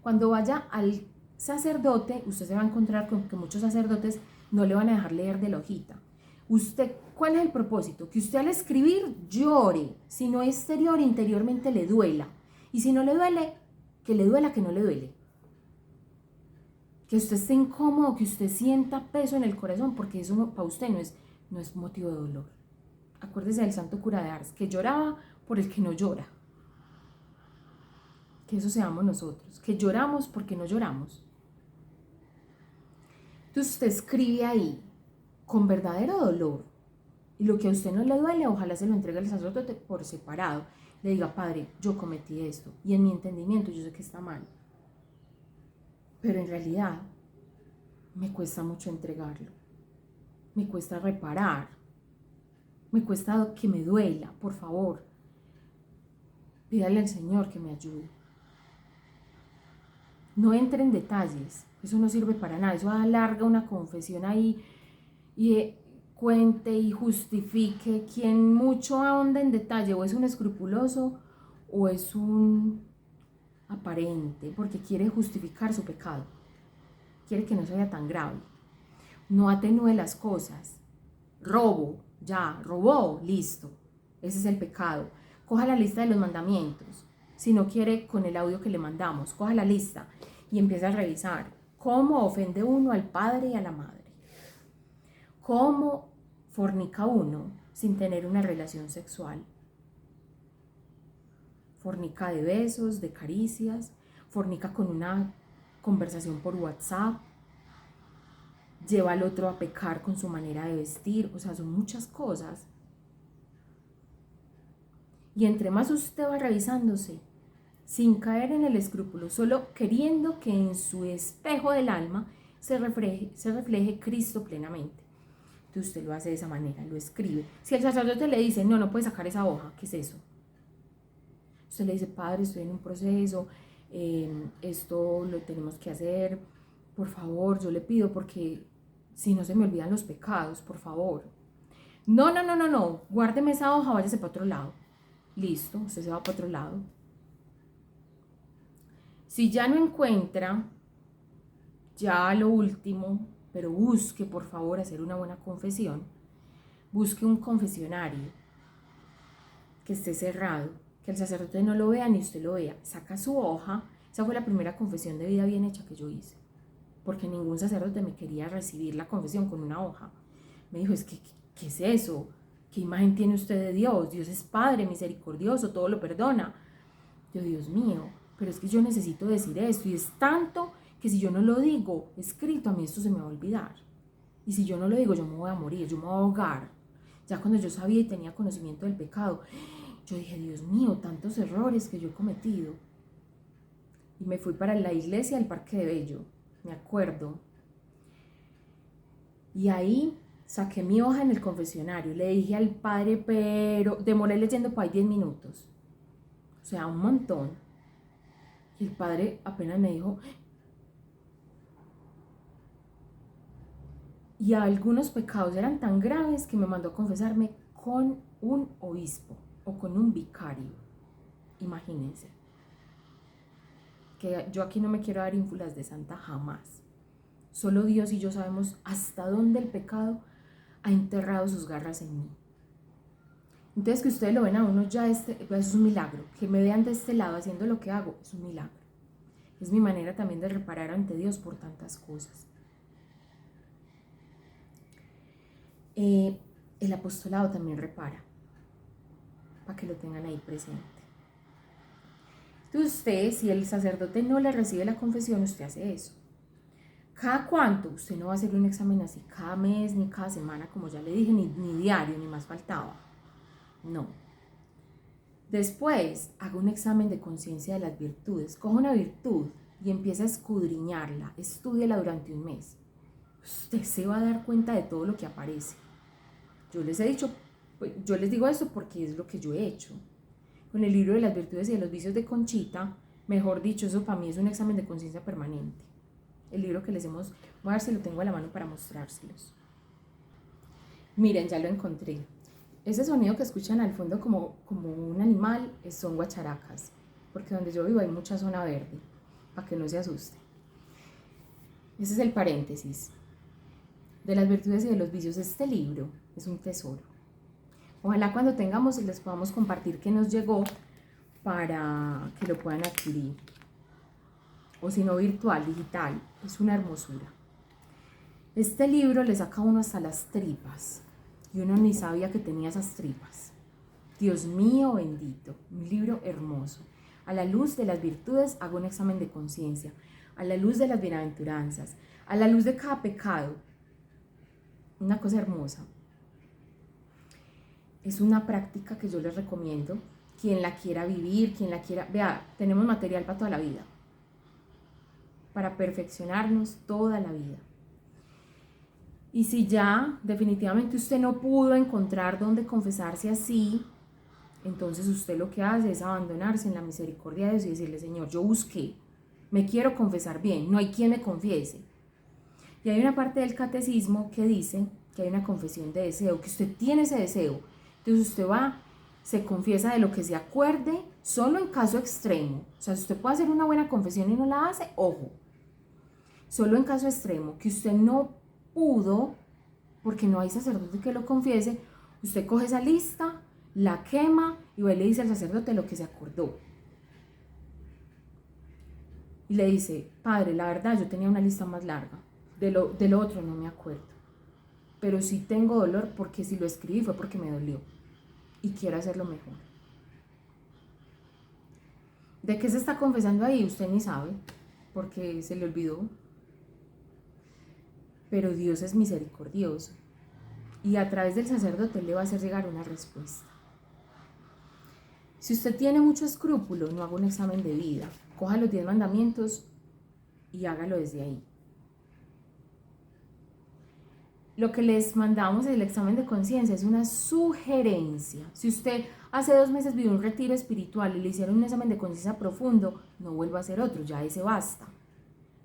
Cuando vaya al sacerdote, usted se va a encontrar con que muchos sacerdotes no le van a dejar leer de la hojita. Usted, ¿cuál es el propósito? Que usted al escribir llore, si no exterior, interiormente le duela. Y si no le duele, que le duela, que no le duele. Que usted esté incómodo, que usted sienta peso en el corazón, porque eso para usted no es motivo de dolor. Acuérdese del santo cura de Ars, que lloraba por el que no llora. Que eso seamos nosotros, que lloramos porque no lloramos. Entonces usted escribe ahí con verdadero dolor, y lo que a usted no le duele, ojalá se lo entregue al sacerdote por separado. Le diga, Padre, yo cometí esto, y en mi entendimiento yo sé que está mal, pero en realidad me cuesta mucho entregarlo, me cuesta reparar, me cuesta que me duela. Por favor, pídale al Señor que me ayude. No entre en detalles, eso no sirve para nada, eso alarga una confesión ahí y cuente y justifique. Quien mucho ahonda en detalle o es un escrupuloso o es un aparente, porque quiere justificar su pecado, quiere que no sea tan grave. No atenúe las cosas. Robo, ya, robó, listo. ese es el pecado. Coja la lista de los mandamientos. Si no quiere, con el audio que le mandamos, coja la lista y empieza a revisar cómo ofende uno al padre y a la madre. Cómo fornica uno sin tener una relación sexual. Fornica de besos, de caricias, fornica con una conversación por WhatsApp, lleva al otro a pecar con su manera de vestir, o sea, son muchas cosas. Y entre más usted va revisándose, sin caer en el escrúpulo, solo queriendo que en su espejo del alma se refleje Cristo plenamente. Entonces usted lo hace de esa manera, lo escribe. Si el sacerdote le dice, no puede sacar esa hoja, ¿qué es eso? Usted le dice, padre, estoy en un proceso, esto lo tenemos que hacer, por favor, yo le pido porque si no se me olvidan los pecados, por favor. No, guárdeme esa hoja, váyase para otro lado. Listo, usted se va para otro lado. Si ya no encuentra, ya lo último, pero busque por favor hacer una buena confesión, busque un confesionario que esté cerrado, que el sacerdote no lo vea ni usted lo vea, saca su hoja. Esa fue la primera confesión de vida bien hecha que yo hice, porque ningún sacerdote me quería recibir la confesión con una hoja. Me dijo, es que, ¿qué es eso? ¿Qué imagen tiene usted de Dios? Dios es Padre, misericordioso, todo lo perdona. Yo, Dios mío, pero es que yo necesito decir esto, y es tanto que si yo no lo digo escrito, a mí esto se me va a olvidar. Y si yo no lo digo, yo me voy a morir, yo me voy a ahogar. Ya cuando yo sabía y tenía conocimiento del pecado, yo dije, Dios mío, tantos errores que yo he cometido. Y me fui para la iglesia del Parque de Bello, me acuerdo. Y ahí saqué mi hoja en el confesionario, le dije al padre, pero demoré leyendo por ahí 10 minutos. O sea, un montón. Y el padre apenas me dijo, y algunos pecados eran tan graves que me mandó a confesarme con un obispo o con un vicario. Imagínense. Que yo aquí no me quiero dar ínfulas de santa jamás. Solo Dios y yo sabemos hasta dónde el pecado ha enterrado sus garras en mí. Entonces que ustedes lo ven a uno ya, pues es un milagro. Que me vean de este lado haciendo lo que hago, es un milagro. Es mi manera también de reparar ante Dios por tantas cosas. El apostolado también repara, para que lo tengan ahí presente. Entonces usted, si el sacerdote no le recibe la confesión, usted hace eso. ¿Cada cuánto? Usted no va a hacer un examen así cada mes, ni cada semana, como ya le dije, ni diario, ni más faltaba. No. Después, haga un examen de conciencia de las virtudes. Coja una virtud y empieza a escudriñarla. Estúdiela durante un mes. Usted se va a dar cuenta de todo lo que aparece. Yo les he dicho, yo les digo esto porque es lo que yo he hecho. Con el libro de las virtudes y de los vicios de Conchita, mejor dicho, eso para mí es un examen de conciencia permanente. El libro que les voy a ver si lo tengo a la mano para mostrárselos. Miren, ya lo encontré. Ese sonido que escuchan al fondo como un animal son guacharacas, porque donde yo vivo hay mucha zona verde, para que no se asuste. Ese es el paréntesis de las virtudes y de los vicios. Este libro es un tesoro. Ojalá cuando tengamos les podamos compartir qué nos llegó para que lo puedan adquirir. O si no, virtual, digital. Es una hermosura. Este libro le saca a uno hasta las tripas. Y uno ni sabía que tenía esas tripas. Dios mío bendito. Un libro hermoso. A la luz de las virtudes hago un examen de conciencia. A la luz de las bienaventuranzas. A la luz de cada pecado. Una cosa hermosa. Es una práctica que yo les recomiendo. Quien la quiera vivir, quien la quiera... Vea, tenemos material para toda la vida. Para perfeccionarnos toda la vida. Y si ya definitivamente usted no pudo encontrar dónde confesarse así, entonces usted lo que hace es abandonarse en la misericordia de Dios y decirle, Señor, yo busqué, me quiero confesar bien, no hay quien me confiese. Y hay una parte del catecismo que dice que hay una confesión de deseo, que usted tiene ese deseo. Entonces usted va, se confiesa de lo que se acuerde, solo en caso extremo. O sea, si usted puede hacer una buena confesión y no la hace, ojo. Solo en caso extremo, que usted no pudo, porque no hay sacerdote que lo confiese, usted coge esa lista, la quema y va y le dice al sacerdote lo que se acordó. Y le dice, padre, la verdad yo tenía una lista más larga, de lo otro no me acuerdo, pero sí tengo dolor porque si lo escribí fue porque me dolió y quiero hacerlo mejor. ¿De qué se está confesando ahí? Usted ni sabe, porque se le olvidó. Pero Dios es misericordioso y a través del sacerdote le va a hacer llegar una respuesta. Si usted tiene mucho escrúpulo, no haga un examen de vida. Coja los 10 mandamientos y hágalo desde ahí. Lo que les mandamos en el examen de conciencia es una sugerencia. Si usted hace 2 meses vivió un retiro espiritual y le hicieron un examen de conciencia profundo, no vuelva a hacer otro, ya ese basta.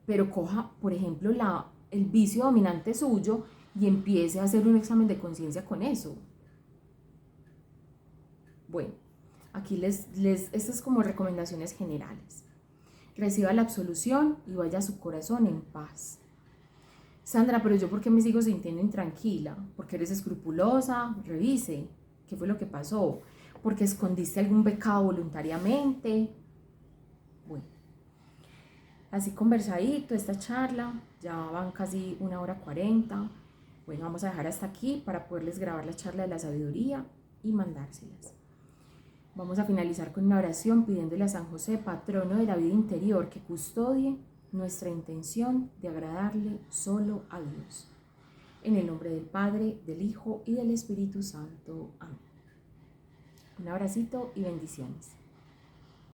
Pero coja, por ejemplo, el vicio dominante suyo y empiece a hacer un examen de conciencia con eso. Bueno, aquí estas como recomendaciones generales. Reciba la absolución y vaya a su corazón en paz. Sandra, pero yo, ¿por qué me sigo sintiendo intranquila? ¿Porque eres escrupulosa? Revise. ¿Qué fue lo que pasó? ¿Porque escondiste algún pecado voluntariamente? Bueno, así conversadito esta charla. Ya van casi 1 hora 40. Bueno, vamos a dejar hasta aquí para poderles grabar la charla de la sabiduría y mandárselas. Vamos a finalizar con una oración pidiéndole a San José, patrono de la vida interior, que custodie nuestra intención de agradarle solo a Dios. En el nombre del Padre, del Hijo y del Espíritu Santo. Amén. Un abracito y bendiciones.